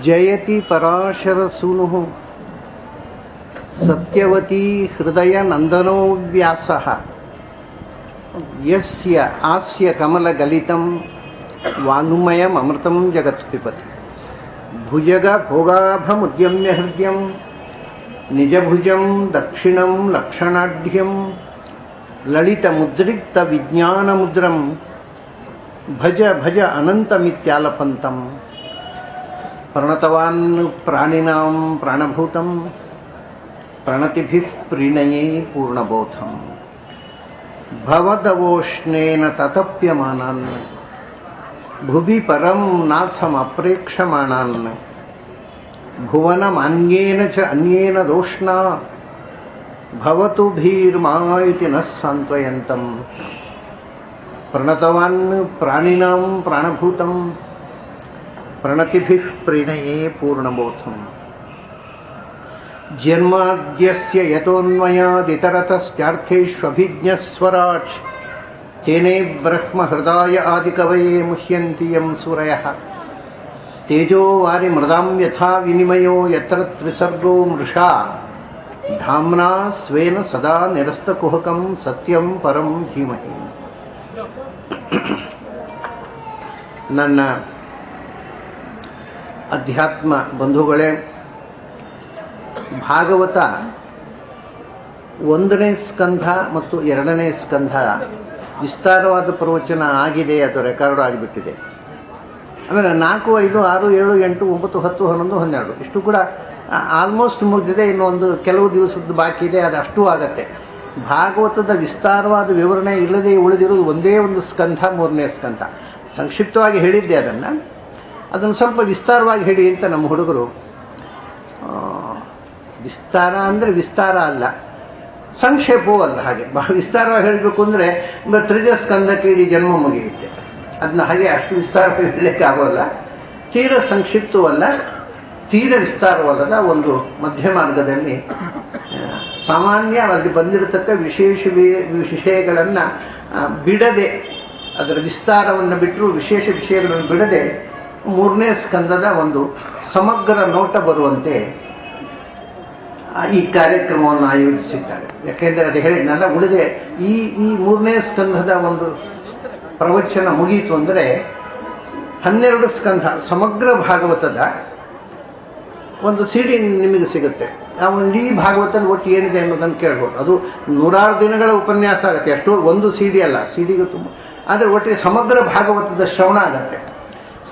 ಜಯತಿ ಪರಾಶರಸೂನುಃ ಸತ್ಯವತೀ ಹೃದಯ ನಂದನೋ ವ್ಯಾಸಃ ಯಸ್ಯ ಆಸ್ಯ ಕಮಲಗಲಿತಂ ವಾಂಗ್ಮಯಮೃತಂ ಜಗತ್ ಪಿಬತಿ ಭುಜಗ ಭೋಗಾಭಮುದ್ಯಮ್ಯ ಹೃದಯಂ ನಿಜಭುಜಂ ದಕ್ಷಿಣಂ ಲಕ್ಷಣಾಢ್ಯಂ ಲಲಿತಮುದ್ರಿಕ್ತ ವಿಜ್ಞಾನಮುದ್ರಂ ಭಜ ಭಜ ಅನಂತಮಿತ್ಯಾಲಪಂತಂ ಪ್ರಣತವಾನ್ ಪ್ರಾಣಿನಾಂ ಪ್ರಾಣಭೂತಂ ಪ್ರಣತಿಭಿಃ ಪ್ರೀಣಯೇ ಪೂರ್ಣಬೋಧಂ ಭವದವೋಷ್ಣೇನ ತತಪ್ಯಮಾನಾನ್ ಭುವಿ ಪರಂ ನಾಥಮಪ್ರೇಕ್ಷಮಾಣಾನ್ ಭುವನಮಾನ್ಯೇನ ಚ ಅನ್ಯೇನ ದೋಷ್ಣಾ ಭವತು ಭೀರ್ಮಾ ಇತಿ ನಃ ಸಾಂತ್ವಯಂತಂ ಪ್ರಣತವಾನ್ ಪ್ರಾಣಿನಾಂ ಪ್ರಾಣಭೂತಂ ಪ್ರಣತಿಭಿಃ ಪ್ರೀಣಯೇ ಪೂರ್ಣಬೋಧಂ ಜನ್ಮಾದ್ಯಸ್ಯ ಯತೋನ್ಮಯಾದಿತರತಶ್ಚಾರ್ಥೇಷ್ವಭಿಜ್ಞಸ್ವರಾಟ್ ತೇನೇ ಬ್ರಹ್ಮ ಹೃದಯ ಆದಿಕವಯೇ ಮುಹ್ಯಂತಿ ಯಂ ಸೂರಯಃ ತೇಜೋ ವಾರಿ ಮೃದಾಂ ಯಥಾ ವಿನಿಮಯೋ ಯತ್ರ ತ್ರಿಸರ್ಗೋ ಮೃಷಾ ಧಾಮ್ನಾ ಸ್ವೇನ ಸದಾ ನಿರಸ್ತಕುಹಕಂ ಸತ್ಯಂ ಪರಂ ಧೀಮಹಿ. ನನ್ನ ಅಧ್ಯಾತ್ಮ ಬಂಧುಗಳೇ, ಭಾಗವತ 1ನೇ ಸ್ಕಂಧ ಮತ್ತು 2ನೇ ಸ್ಕಂಧ ವಿಸ್ತಾರವಾದ ಪ್ರವಚನ ಆಗಿದೆ, ಅದು ರೆಕಾರ್ಡ್ ಆಗಿಬಿಟ್ಟಿದೆ. ಆಮೇಲೆ 4, 5, 6, 7, 8, 9, 10, 11, 12 ಇಷ್ಟು ಕೂಡ ಆಲ್ಮೋಸ್ಟ್ ಮುಗಿದಿದೆ. ಇನ್ನೊಂದು ಕೆಲವು ದಿವಸದ್ದು ಬಾಕಿ ಇದೆ, ಅದು ಅಷ್ಟೂ ಆಗತ್ತೆ. ಭಾಗವತದ ವಿಸ್ತಾರವಾದ ವಿವರಣೆ ಇಲ್ಲದೆ ಉಳಿದಿರೋದು ಒಂದೇ ಒಂದು ಸ್ಕಂಧ, 3ನೇ ಸ್ಕಂಧ. ಸಂಕ್ಷಿಪ್ತವಾಗಿ ಹೇಳಿದ್ದೆ ಅದನ್ನು ಸ್ವಲ್ಪ ವಿಸ್ತಾರವಾಗಿ ಹೇಳಿ ಅಂತ ನಮ್ಮ ಹುಡುಗರು. ವಿಸ್ತಾರ ಅಂದರೆ ವಿಸ್ತಾರ ಅಲ್ಲ, ಸಂಕ್ಷೇಪವೂ ಅಲ್ಲ. ಹಾಗೆ ಬಹಳ ವಿಸ್ತಾರವಾಗಿ ಹೇಳಬೇಕು ಅಂದರೆ 3ನೇ ಸ್ಕಂದಕ್ಕೆ ಇಡೀ ಜನ್ಮ ಮುಗಿಯುತ್ತೆ. ಅದನ್ನ ಹಾಗೆ ಅಷ್ಟು ವಿಸ್ತಾರವಾಗಿ ಹೇಳಲಿಕ್ಕೆ ಆಗೋಲ್ಲ. ತೀರ ಸಂಕ್ಷಿಪ್ತವೂ ಅಲ್ಲ, ತೀರ ವಿಸ್ತಾರವಲ್ಲದ ಒಂದು ಮಧ್ಯ ಮಾರ್ಗದಲ್ಲಿ ಸಾಮಾನ್ಯ ಅಲ್ಲಿ ಬಂದಿರತಕ್ಕ ವಿಷಯಗಳನ್ನು ಬಿಡದೆ, ಅದರ ವಿಸ್ತಾರವನ್ನು ಬಿಟ್ಟರು ವಿಶೇಷ ವಿಷಯಗಳನ್ನು ಬಿಡದೆ 3ನೇ ಸ್ಕಂದದ ಒಂದು ಸಮಗ್ರ ನೋಟ ಬರುವಂತೆ ಈ ಕಾರ್ಯಕ್ರಮವನ್ನು ಆಯೋಜಿಸಿದ್ದಾರೆ. ಯಾಕೆಂದರೆ ಅದು ಹೇಳಿದ್ನಲ್ಲ, ಉಳಿದೆ ಈ 3ನೇ ಸ್ಕಂದದ ಒಂದು ಪ್ರವಚನ ಮುಗಿಯಿತು ಅಂದರೆ 12 ಸ್ಕಂಧ ಸಮಗ್ರ ಭಾಗವತದ ಒಂದು CD ನಿಮಗೆ ಸಿಗುತ್ತೆ. ಆ ಒಂದು ಈ ಭಾಗವತದ ಒಟ್ಟು ಏನಿದೆ ಅನ್ನೋದನ್ನು ಕೇಳ್ಬೋದು. ಅದು 106 ದಿನಗಳ ಉಪನ್ಯಾಸ ಆಗುತ್ತೆ, ಅಷ್ಟು ಒಂದು CD ಅಲ್ಲ, CDಗೆ ತುಂಬ. ಆದರೆ ಒಟ್ಟಿಗೆ ಸಮಗ್ರ ಭಾಗವತದ ಶ್ರವಣ ಆಗತ್ತೆ,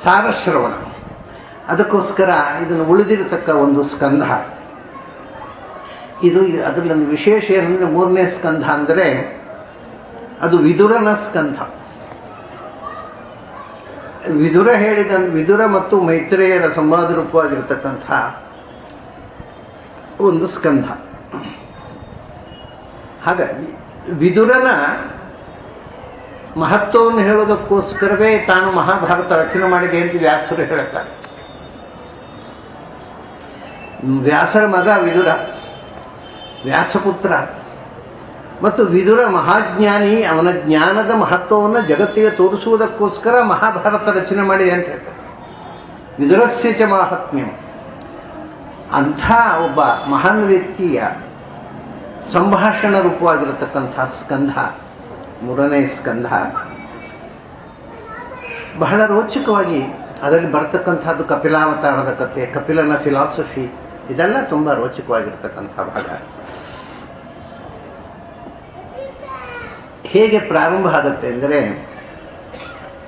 ಸಾರಶ್ರವಣ. ಅದಕ್ಕೋಸ್ಕರ ಇದನ್ನು ಉಳಿದಿರತಕ್ಕ ಒಂದು ಸ್ಕಂಧ ಇದು. ಅದರಲ್ಲೊಂದು ವಿಶೇಷ ಏನಂದರೆ 3ನೇ ಸ್ಕಂಧ ಅಂದರೆ ಅದು ವಿದುರನ ಸ್ಕಂಧ. ವಿದುರ ಮತ್ತು ಮೈತ್ರೇಯರ ಸಂವಾದ ರೂಪವಾಗಿರತಕ್ಕಂಥ ಒಂದು ಸ್ಕಂಧ. ಹಾಗಾಗಿ ವಿದುರನ ಮಹತ್ವವನ್ನು ಹೇಳೋದಕ್ಕೋಸ್ಕರವೇ ತಾನು ಮಹಾಭಾರತ ರಚನೆ ಮಾಡಿದೆ ಅಂತ ವ್ಯಾಸರು ಹೇಳುತ್ತಾರೆ. ವ್ಯಾಸರ ಮಗ ವಿದುರ, ವ್ಯಾಸಪುತ್ರ. ಮತ್ತು ವಿದುರ ಮಹಾಜ್ಞಾನಿ, ಅವನ ಜ್ಞಾನದ ಮಹತ್ವವನ್ನು ಜಗತ್ತಿಗೆ ತೋರಿಸುವುದಕ್ಕೋಸ್ಕರ ಮಹಾಭಾರತ ರಚನೆ ಮಾಡಿದೆ ಅಂತ ಹೇಳ್ತಾರೆ. ವಿದುರಸ್ಯ ಚ ಮಾಹಾತ್ಮ್ಯಂ. ಅಂಥ ಒಬ್ಬ ಮಹಾನ್ ವ್ಯಕ್ತಿಯ ಸಂಭಾಷಣ ರೂಪವಾಗಿರತಕ್ಕಂಥ ಸ್ಕಂಧ 3ನೇ ಸ್ಕಂಧ. ಬಹಳ ರೋಚಕವಾಗಿ ಅದರಲ್ಲಿ ಬರ್ತಕ್ಕಂಥದ್ದು ಕಪಿಲಾವತಾರದ ಕಥೆ, ಕಪಿಲನ ಫಿಲಾಸಫಿ, ಇದೆಲ್ಲ ತುಂಬ ರೋಚಕವಾಗಿರ್ತಕ್ಕಂಥ ಭಾಗ. ಹೇಗೆ ಪ್ರಾರಂಭ ಆಗುತ್ತೆ ಅಂದರೆ,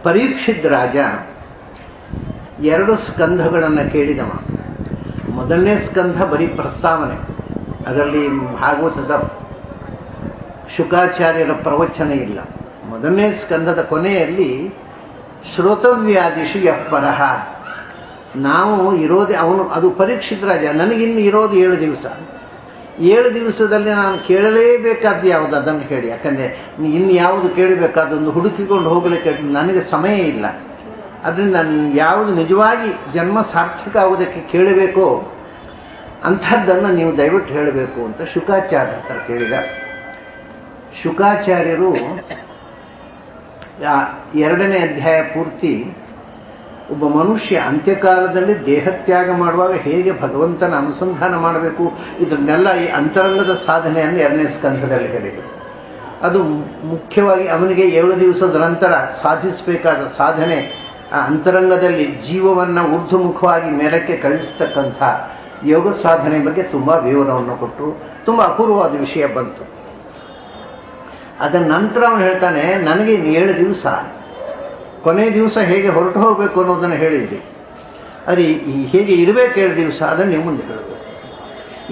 ಪರೀಕ್ಷಿತ್ ರಾಜ 2 ಸ್ಕಂಧಗಳನ್ನು ಕೇಳಿದವ. 1ನೇ ಸ್ಕಂಧ ಬರೀ ಪ್ರಸ್ತಾವನೆ, ಅದರಲ್ಲಿ ಭಾಗವತದ ಶುಕಾಚಾರ್ಯರ ಪ್ರವಚನ ಇಲ್ಲ. 1ನೇ ಸ್ಕಂಧದ ಕೊನೆಯಲ್ಲಿ ಶ್ರೋತವ್ಯಾದಿಷು ಯಃ ಪರಃ, ನಾವು ಇರೋದೇ ಅವನು, ಅದು ಪರೀಕ್ಷಿತ್ ರಾಜ. ನನಗಿನ್ನು ಇರೋದು 7 ದಿವಸ. 7 ದಿವಸದಲ್ಲಿ ನಾನು ಕೇಳಲೇಬೇಕಾದ್ದು ಯಾವುದು ಅದನ್ನು ಹೇಳಿ. ಯಾಕಂದರೆ ಇನ್ನು ಯಾವುದು ಕೇಳಬೇಕಾದೊಂದು ಹುಡುಕಿಕೊಂಡು ಹೋಗಲಿಕ್ಕೆ ನನಗೆ ಸಮಯ ಇಲ್ಲ. ಅದರಿಂದ ನಾನು ಯಾವುದು ನಿಜವಾಗಿ ಜನ್ಮ ಸಾರ್ಥಕ ಆಗುವುದಕ್ಕೆ ಕೇಳಬೇಕೋ ಅಂಥದ್ದನ್ನು ನೀವು ದಯವಿಟ್ಟು ಹೇಳಬೇಕು ಅಂತ ಶುಕಾಚಾರ್ಯ ಹತ್ರ ಕೇಳಿದ. ಶುಕಾಚಾರ್ಯರು 2ನೇ ಅಧ್ಯಾಯ ಪೂರ್ತಿ ಒಬ್ಬ ಮನುಷ್ಯ ಅಂತ್ಯಕಾಲದಲ್ಲಿ ದೇಹತ್ಯಾಗ ಮಾಡುವಾಗ ಹೇಗೆ ಭಗವಂತನ ಅನುಸಂಧಾನ ಮಾಡಬೇಕು, ಇದನ್ನೆಲ್ಲ ಈ ಅಂತರಂಗದ ಸಾಧನೆಯನ್ನು 2ನೇ ಸ್ಕಂಧದಲ್ಲಿ ಹೇಳಿದರು. ಅದು ಮುಖ್ಯವಾಗಿ ಅವನಿಗೆ 7 ದಿವಸದ ನಂತರ ಸಾಧಿಸಬೇಕಾದ ಸಾಧನೆ, ಆ ಅಂತರಂಗದಲ್ಲಿ ಜೀವವನ್ನು ಊರ್ಧ್ವಮುಖವಾಗಿ ಮೇಲಕ್ಕೆ ಕಳಿಸ್ತಕ್ಕಂಥ ಯೋಗ ಸಾಧನೆ ಬಗ್ಗೆ ತುಂಬ ವಿವರವನ್ನು ಕೊಟ್ಟರು. ತುಂಬ ಅಪೂರ್ವವಾದ ವಿಷಯ ಬಂತು. ಅದರ ನಂತರ ಅವನು ಹೇಳ್ತಾನೆ, ನನಗೆ ಇನ್ನು 7 ದಿವಸ, ಕೊನೆ ದಿವಸ ಹೇಗೆ ಹೊರಟು ಹೋಗಬೇಕು ಅನ್ನೋದನ್ನು ಹೇಳಿದ್ರಿ, ಅದು ಹೇಗೆ ಇರಬೇಕು 7 ದಿವಸ ಅದನ್ನು ನೀವು ಮುಂದೆ ಹೇಳಬೇಕು.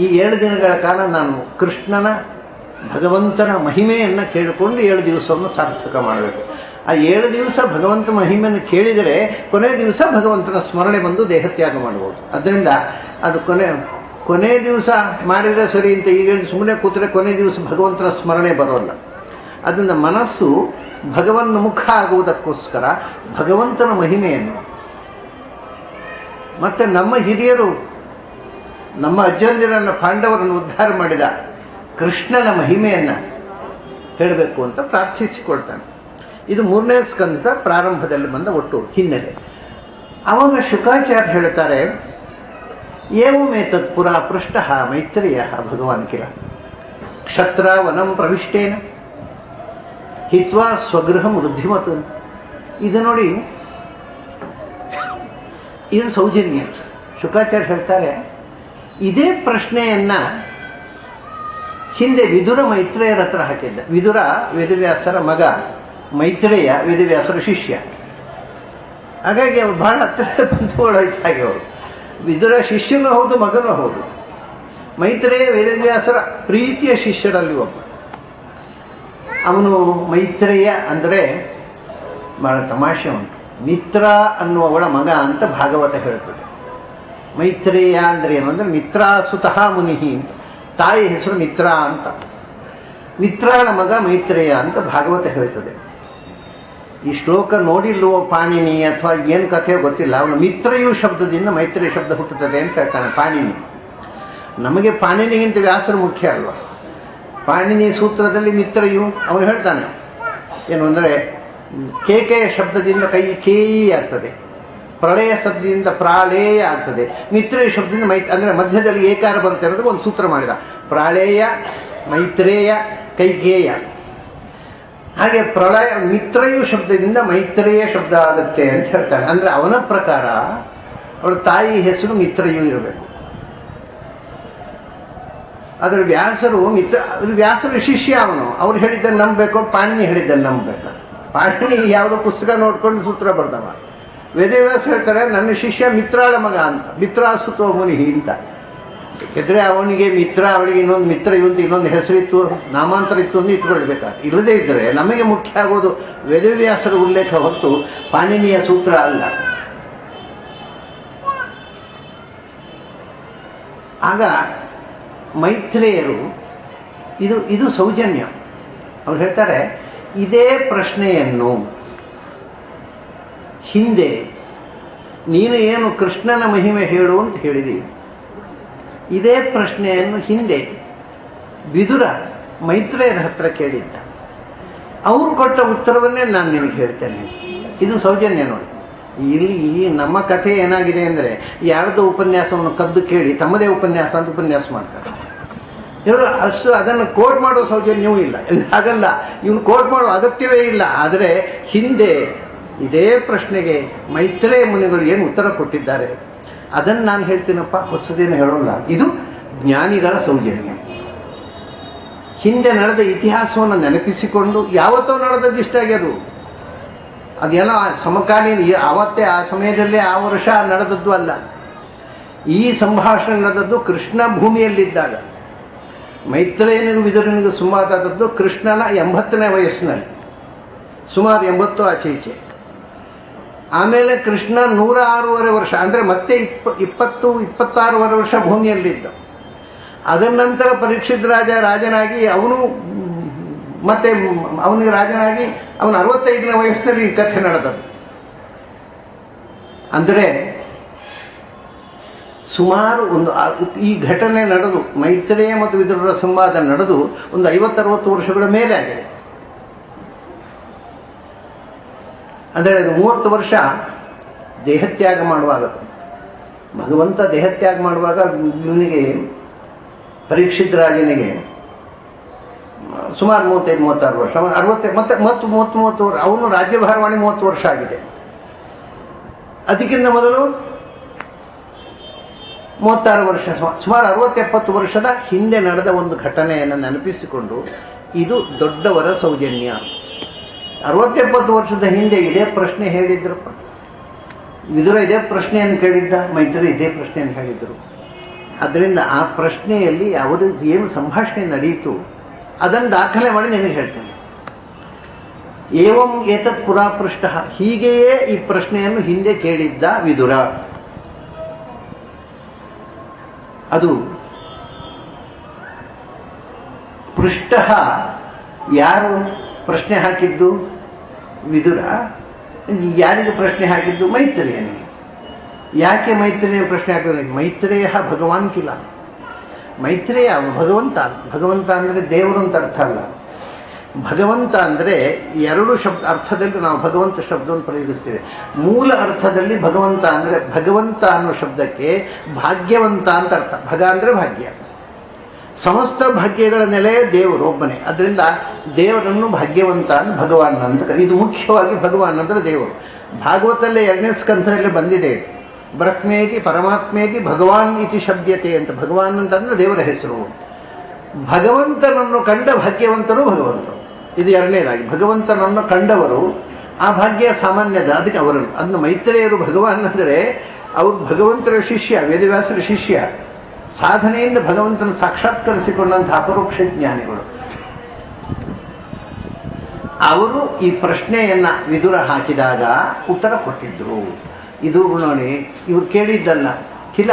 ಈ 7 ದಿನಗಳ ಕಾಲ ನಾನು ಕೃಷ್ಣನ ಭಗವಂತನ ಮಹಿಮೆಯನ್ನು ಕೇಳಿಕೊಂಡು 7 ದಿವಸವನ್ನು ಸಾರ್ಥಕ ಮಾಡಬೇಕು. ಆ 7 ದಿವಸ ಭಗವಂತ ಮಹಿಮೆಯನ್ನು ಕೇಳಿದರೆ ಕೊನೆ ದಿವಸ ಭಗವಂತನ ಸ್ಮರಣೆ ಬಂದು ದೇಹತ್ಯಾಗ ಮಾಡ್ಬೋದು. ಅದರಿಂದ ಅದು ಕೊನೆ ದಿವಸ ಮಾಡಿದರೆ ಸರಿ ಅಂತ ಈಗ ಹೇಳಿ ಸುಮ್ಮನೆ ಕೂತರೆ ಕೊನೆ ದಿವಸ ಭಗವಂತನ ಸ್ಮರಣೆ ಬರೋಲ್ಲ. ಅದರಿಂದ ಮನಸ್ಸು ಭಗವನ್ಮುಖ ಆಗುವುದಕ್ಕೋಸ್ಕರ ಭಗವಂತನ ಮಹಿಮೆಯನ್ನು, ಮತ್ತು ನಮ್ಮ ಹಿರಿಯರು ನಮ್ಮ ಅಜ್ಜಂದಿರನ್ನು ಪಾಂಡವರನ್ನು ಉದ್ಧಾರ ಮಾಡಿದ ಕೃಷ್ಣನ ಮಹಿಮೆಯನ್ನು ಹೇಳಬೇಕು ಅಂತ ಪ್ರಾರ್ಥಿಸಿಕೊಳ್ತಾನೆ. ಇದು 3ನೇ ಸ್ಕಂಧ ಪ್ರಾರಂಭದಲ್ಲಿ ಬಂದ ಒಟ್ಟು ಹಿನ್ನೆಲೆ. ಆವಾಗ ಶುಕಾಚಾರ್ಯ ಹೇಳ್ತಾರೆ, ಏವಮೇತತ್ ಪುರಾ ಪೃಷ್ಟ ಮೈತ್ರೇಯ ಭಗವಾನ್ ಕಿಲ ಕ್ಷತ್ರ ವನಂ ಪ್ರವಿಷ್ಟೇನ ಹಿತ್ವಾ ಸ್ವಗೃಹ ವೃದ್ಧಿಮತ್. ಇದು ನೋಡಿ, ಇದು ಸೌಜನ್ಯ. ಶುಕಾಚಾರ್ಯ ಹೇಳ್ತಾರೆ, ಇದೇ ಪ್ರಶ್ನೆಯನ್ನು ಹಿಂದೆ ವಿದುರ ಮೈತ್ರೇಯರ ಹತ್ರ ಹಾಕಿದ್ದ. ವಿದುರ ವೇದವ್ಯಾಸರ ಮಗ, ಮೈತ್ರೇಯ ವೇದವ್ಯಾಸರ ಶಿಷ್ಯ. ಹಾಗಾಗಿ ಅವರು ಭಾಳ ಹತ್ತಿರದ ಬಂಧುಗಳಾಯ್ತು. ಹಾಗೆ ಅವರು ವಿದುರ ಶಿಷ್ಯನೂ ಹೌದು, ಮಗನೂ ಹೌದು. ಮೈತ್ರೇಯ ವೇದವ್ಯಾಸರ ಪ್ರೀತಿಯ ಶಿಷ್ಯರಲ್ಲಿ ಒಬ್ಬ. ಅವನು ಮೈತ್ರೇಯ ಅಂದರೆ ಭಾಳ ತಮಾಷೆ ಉಂಟು. ಮಿತ್ರ ಅನ್ನುವವಳ ಮಗ ಅಂತ ಭಾಗವತ ಹೇಳ್ತದೆ. ಮೈತ್ರೇಯ ಅಂದರೆ ಏನು ಅಂದರೆ ಮಿತ್ರಾಸುತಃ ಮುನಿಹಿ ಅಂತ, ತಾಯಿ ಹೆಸರು ಮಿತ್ರ ಅಂತ. ಮಿತ್ರಳ ಮಗ ಮೈತ್ರೇಯ ಅಂತ ಭಾಗವತ ಹೇಳ್ತದೆ. ಈ ಶ್ಲೋಕ ನೋಡಿಲ್ವೋ ಪಾಣಿನಿ ಅಥವಾ ಏನು ಕಥೆಯೋ ಗೊತ್ತಿಲ್ಲ. ಅವನು ಮಿತ್ರಯು ಶಬ್ದದಿಂದ ಮೈತ್ರೇಯ ಶಬ್ದ ಹುಟ್ಟುತ್ತದೆ ಅಂತ ಹೇಳ್ತಾನೆ ಪಾಣಿನಿ. ನಮಗೆ ಪಾಣಿನಿಗಿಂತ ವ್ಯಾಸರು ಮುಖ್ಯ ಅಲ್ವ. ಪಾಣಿನಿ ಸೂತ್ರದಲ್ಲಿ ಮಿತ್ರಯು ಅವನು ಹೇಳ್ತಾನೆ ಏನು ಅಂದರೆ, ಕೇಕೆಯ ಶಬ್ದದಿಂದ ಕೈ ಕೇಯಿ ಆಗ್ತದೆ, ಪ್ರಳಯ ಶಬ್ದದಿಂದ ಪ್ರಾಳೇಯ ಆಗ್ತದೆ, ಮಿತ್ರೇಯ ಶಬ್ದದಿಂದ ಅಂದರೆ ಮಧ್ಯದಲ್ಲಿ ಏಕಾರ ಬರುತ್ತೆ ಅನ್ನೋದು ಒಂದು ಸೂತ್ರ ಮಾಡಿದ. ಪ್ರಾಳೇಯ, ಮೈತ್ರೇಯ, ಕೈಕೇಯ. ಹಾಗೆ ಪ್ರಳಯ ಮಿತ್ರಯು ಶಬ್ದದಿಂದ ಮೈತ್ರೇಯ ಶಬ್ದ ಆಗುತ್ತೆ ಅಂತ ಹೇಳ್ತಾನೆ. ಅಂದರೆ ಅವನ ಪ್ರಕಾರ ಅವಳ ತಾಯಿ ಹೆಸರು ಮಿತ್ರಯು ಇರಬೇಕು. ಅದರ ವ್ಯಾಸರು ಶಿಷ್ಯ ಅವನು. ಅವ್ರು ಹೇಳಿದ್ದನ್ನು ನಂಬಬೇಕು, ಪಾಣಿನಿ ಹೇಳಿದ್ದನ್ನು ನಂಬಬೇಕು. ಪಾಣಿನಿ ಯಾವುದೋ ಪುಸ್ತಕ ನೋಡ್ಕೊಂಡು ಸೂತ್ರ ಬರ್ದವ. ವೇದವ್ಯಾಸ ಹೇಳ್ತಾರೆ, ನನ್ನ ಶಿಷ್ಯ ಮಿತ್ರಾಳ ಮಗ ಅಂತ, ಮಿತ್ರಾಸುತೋ ಮುನಿ ಅಂತ. ಯಾಕೆಂದರೆ ಅವನಿಗೆ ಮಿತ್ರ, ಅವಳಿಗೆ ಇನ್ನೊಂದು ಮಿತ್ರ ಇವಂತ ಇನ್ನೊಂದು ಹೆಸರಿತ್ತು, ನಾಮಾಂತರ ಇತ್ತು ಅಂತ ಇಟ್ಕೊಳ್ಬೇಕಾದ್ರೆ. ಇಲ್ಲದೇ ಇದ್ದರೆ ನಮಗೆ ಮುಖ್ಯ ಆಗೋದು ವೇದವ್ಯಾಸರ ಉಲ್ಲೇಖ ಹೊರತು ಪಾಣಿನಿಯ ಸೂತ್ರ ಅಲ್ಲ. ಆಗ ಮೈತ್ರೇಯರು ಇದು ಸೌಜನ್ಯ. ಅವ್ರು ಹೇಳ್ತಾರೆ, ಇದೇ ಪ್ರಶ್ನೆಯನ್ನು ಹಿಂದೆ ನೀನು ಏನು ಕೃಷ್ಣನ ಮಹಿಮೆ ಹೇಳು ಅಂತ ಹೇಳಿದಿ, ಇದೇ ಪ್ರಶ್ನೆಯನ್ನು ಹಿಂದೆ ವಿದುರ ಮೈತ್ರೇಯರ ಹತ್ರ ಕೇಳಿದ್ದ. ಅವರು ಕೊಟ್ಟ ಉತ್ತರವನ್ನೇ ನಾನು ನಿನಗೆ ಹೇಳ್ತೇನೆ. ಇದು ಸೌಜನ್ಯ ನೋಡಿ. ಇಲ್ಲಿ ನಮ್ಮ ಕಥೆ ಏನಾಗಿದೆ ಅಂದರೆ, ಯಾರ್ದೋ ಉಪನ್ಯಾಸವನ್ನು ಕದ್ದು ಕೇಳಿ ತಮ್ಮದೇ ಉಪನ್ಯಾಸ ಅಂತ ಉಪನ್ಯಾಸ ಮಾಡ್ತಾರೆ. ಇವಾಗ ಅದನ್ನು ಕೋಟ್ ಮಾಡೋ ಸೌಜನ್ಯವೂ ಇಲ್ಲ. ಹಾಗಲ್ಲ, ಇವನು ಕೋಟ್ ಮಾಡೋ ಅಗತ್ಯವೇ ಇಲ್ಲ. ಆದರೆ ಹಿಂದೆ ಇದೇ ಪ್ರಶ್ನೆಗೆ ಮೈತ್ರೇಯ ಮುನಿಗಳು ಏನು ಉತ್ತರ ಕೊಟ್ಟಿದ್ದಾರೆ ಅದನ್ನು ನಾನು ಹೇಳ್ತೀನಪ್ಪ, ಹೊಸದೇನು ಹೇಳೋಲ್ಲ. ಇದು ಜ್ಞಾನಿಗಳ ಸೌಜನ್ಯ. ಹಿಂದೆ ನಡೆದ ಇತಿಹಾಸವನ್ನು ನೆನಪಿಸಿಕೊಂಡು ಯಾವತ್ತೋ ನಡೆದದ್ದು ಇಷ್ಟಾಗಿ ಅದೇನೋ ಸಮಕಾಲೀನ, ಆವತ್ತೇ ಆ ಸಮಯದಲ್ಲೇ ಆ ವರ್ಷ ನಡೆದದ್ದು ಅಲ್ಲ. ಈ ಸಂಭಾಷಣೆ ನಡೆದದ್ದು ಕೃಷ್ಣ ಭೂಮಿಯಲ್ಲಿದ್ದಾಗ. ಮೈತ್ರೇಯನಿಗೂ ವಿದುರನಿಗೂ ಸಂವಾದ ಆದದ್ದು ಕೃಷ್ಣನ 80ನೇ ವಯಸ್ಸಿನಲ್ಲಿ, ಸುಮಾರು 80 ಆಚೆ ಈಚೆ. ಆಮೇಲೆ ಕೃಷ್ಣ 106 ವರ್ಷ ಅಂದರೆ ಮತ್ತೆ 26 ವರ್ಷ ಭೂಮಿಯಲ್ಲಿದ್ದ. ಅದರ ನಂತರ ಪರೀಕ್ಷಿತ್ ರಾಜನಾಗಿ ಅವನು ಮತ್ತೆ ಅವನಿಗೆ ರಾಜನಾಗಿ ಅವನು 65ನೇ ವಯಸ್ಸಿನಲ್ಲಿ ಈ ಕಥೆ ನಡೆದದ್ದು. ಅಂದರೆ ಸುಮಾರು ಈ ಘಟನೆ ನಡೆದು ಮೈತ್ರೇಯ ಮತ್ತು ವಿದುರರ ಸಂವಾದ ನಡೆದು ಒಂದು 50-60 ವರ್ಷಗಳ ಮೇಲೆ ಆಗಿದೆ. ಅಂದರೆ ಅದು 30 ವರ್ಷ ದೇಹತ್ಯಾಗ ಮಾಡುವಾಗ, ಭಗವಂತ ದೇಹತ್ಯಾಗ ಮಾಡುವಾಗ ಇವನಿಗೆ ಪರೀಕ್ಷಿತ್ ರಾಜನಿಗೆ ಸುಮಾರು 35-36 ವರ್ಷ, 60 ಮತ್ತು 30 ವರ್ಷ, ಅವನು ರಾಜ್ಯಭಾರವಾಣಿ 30 ವರ್ಷ ಆಗಿದೆ. ಅದಕ್ಕಿಂತ ಮೊದಲು 36 ವರ್ಷ, ಸುಮಾರು 60-70 ವರ್ಷದ ಹಿಂದೆ ನಡೆದ ಒಂದು ಘಟನೆಯನ್ನು ನೆನಪಿಸಿಕೊಂಡು ಇದು ದೊಡ್ಡವರ ಸೌಜನ್ಯ. 60-70 ವರ್ಷದ ಹಿಂದೆ ಇದೇ ಪ್ರಶ್ನೆ ಹೇಳಿದ್ರಪ್ಪ. ವಿದುರ ಇದೇ ಪ್ರಶ್ನೆಯನ್ನು ಕೇಳಿದ್ದ, ಮೈತ್ರಿ ಇದೇ ಪ್ರಶ್ನೆಯನ್ನು ಹೇಳಿದರು. ಅದರಿಂದ ಆ ಪ್ರಶ್ನೆಯಲ್ಲಿ ಅವರು ಏನು ಸಂಭಾಷಣೆ ನಡೆಯಿತು ಅದನ್ನು ದಾಖಲೆ ಮಾಡಿ ನಿನಗೆ ಹೇಳ್ತೇನೆ. ಏವಂ ಏತತ್ ಪುರಾಪೃಷ್ಟ, ಹೀಗೆಯೇ ಈ ಪ್ರಶ್ನೆಯನ್ನು ಹಿಂದೆ ಕೇಳಿದ್ದ ವಿದುರ. ಅದು ಪೃಷ್ಟ, ಯಾರು ಪ್ರಶ್ನೆ ಹಾಕಿದ್ದು? ವಿದುರ. ಯಾರಿಗೆ ಪ್ರಶ್ನೆ ಹಾಕಿದ್ದು? ಮೈತ್ರೇಯನಿಗೆ. ಯಾಕೆ ಮೈತ್ರೇಯ ಪ್ರಶ್ನೆ ಹಾಕಿದ? ಮೈತ್ರೇಯ ಭಗವಾನ್ ಕಿಲ. ಮೈತ್ರೇಯ ಅವನು ಭಗವಂತ. ಭಗವಂತ ಅಂದರೆ ದೇವರು ಅಂತ ಅರ್ಥ ಅಲ್ಲ. ಭಗವಂತ ಅಂದರೆ ಎರಡು ಅರ್ಥದಲ್ಲಿ ನಾವು ಭಗವಂತ ಶಬ್ದವನ್ನು ಪ್ರಯೋಗಿಸ್ತೇವೆ. ಮೂಲ ಅರ್ಥದಲ್ಲಿ ಭಗವಂತ ಅಂದರೆ ಭಗವಂತ ಅನ್ನೋ ಶಬ್ದಕ್ಕೆ ಭಾಗ್ಯವಂತ ಅಂತ ಅರ್ಥ. ಭಗ ಅಂದರೆ ಭಾಗ್ಯ. ಸಮಸ್ತ ಭಾಗ್ಯಗಳ ನೆಲೆ ದೇವರು ಒಬ್ಬನೇ. ಅದರಿಂದ ದೇವರನ್ನು ಭಾಗ್ಯವಂತ ಭಗವಾನ್ ಅಂತ. ಇದು ಮುಖ್ಯವಾಗಿ ಭಗವಾನ್ ಅಂದರೆ ದೇವರು. ಭಾಗವತಲ್ಲೇ 2ನೇ ಸ್ಕಂಧದಲ್ಲಿ ಬಂದಿದೆ, ಬ್ರಹ್ಮೇತಿ ಪರಮಾತ್ಮೇತಿ ಭಗವಾನ್ ಇತಿ ಶಬ್ದತೆ ಅಂತ. ಭಗವಾನ್ ಅಂತಂದರೆ ದೇವರ ಹೆಸರು. ಭಗವಂತನನ್ನು ಕಂಡ ಭಾಗ್ಯವಂತರು ಭಗವಂತರು. ಇದು 2ನೇದಾಗಿ. ಭಗವಂತನನ್ನು ಕಂಡವರು ಆ ಭಾಗ್ಯ ಸಾಮಾನ್ಯದ, ಅದಕ್ಕೆ ಅವರನ್ನು. ಅದನ್ನು ಮೈತ್ರೇಯರು ಭಗವಾನ್ ಅಂದರೆ ಅವರು ಭಗವಂತರ ಶಿಷ್ಯ, ವೇದವ್ಯಾಸರ ಶಿಷ್ಯ. ಸಾಧನೆಯಿಂದ ಭಗವಂತನ ಸಾಕ್ಷಾತ್ಕರಿಸಿಕೊಂಡಂಥ ಅಪರೋಕ್ಷ ಜ್ಞಾನಿಗಳು. ಅವರು ಈ ಪ್ರಶ್ನೆಯನ್ನು ವಿದುರ ಹಾಕಿದಾಗ ಉತ್ತರ ಕೊಟ್ಟಿದ್ದರು. ಇದು ನೋಡಿ, ಇವರು ಕೇಳಿದ್ದಲ್ಲ, ಕಿಲ.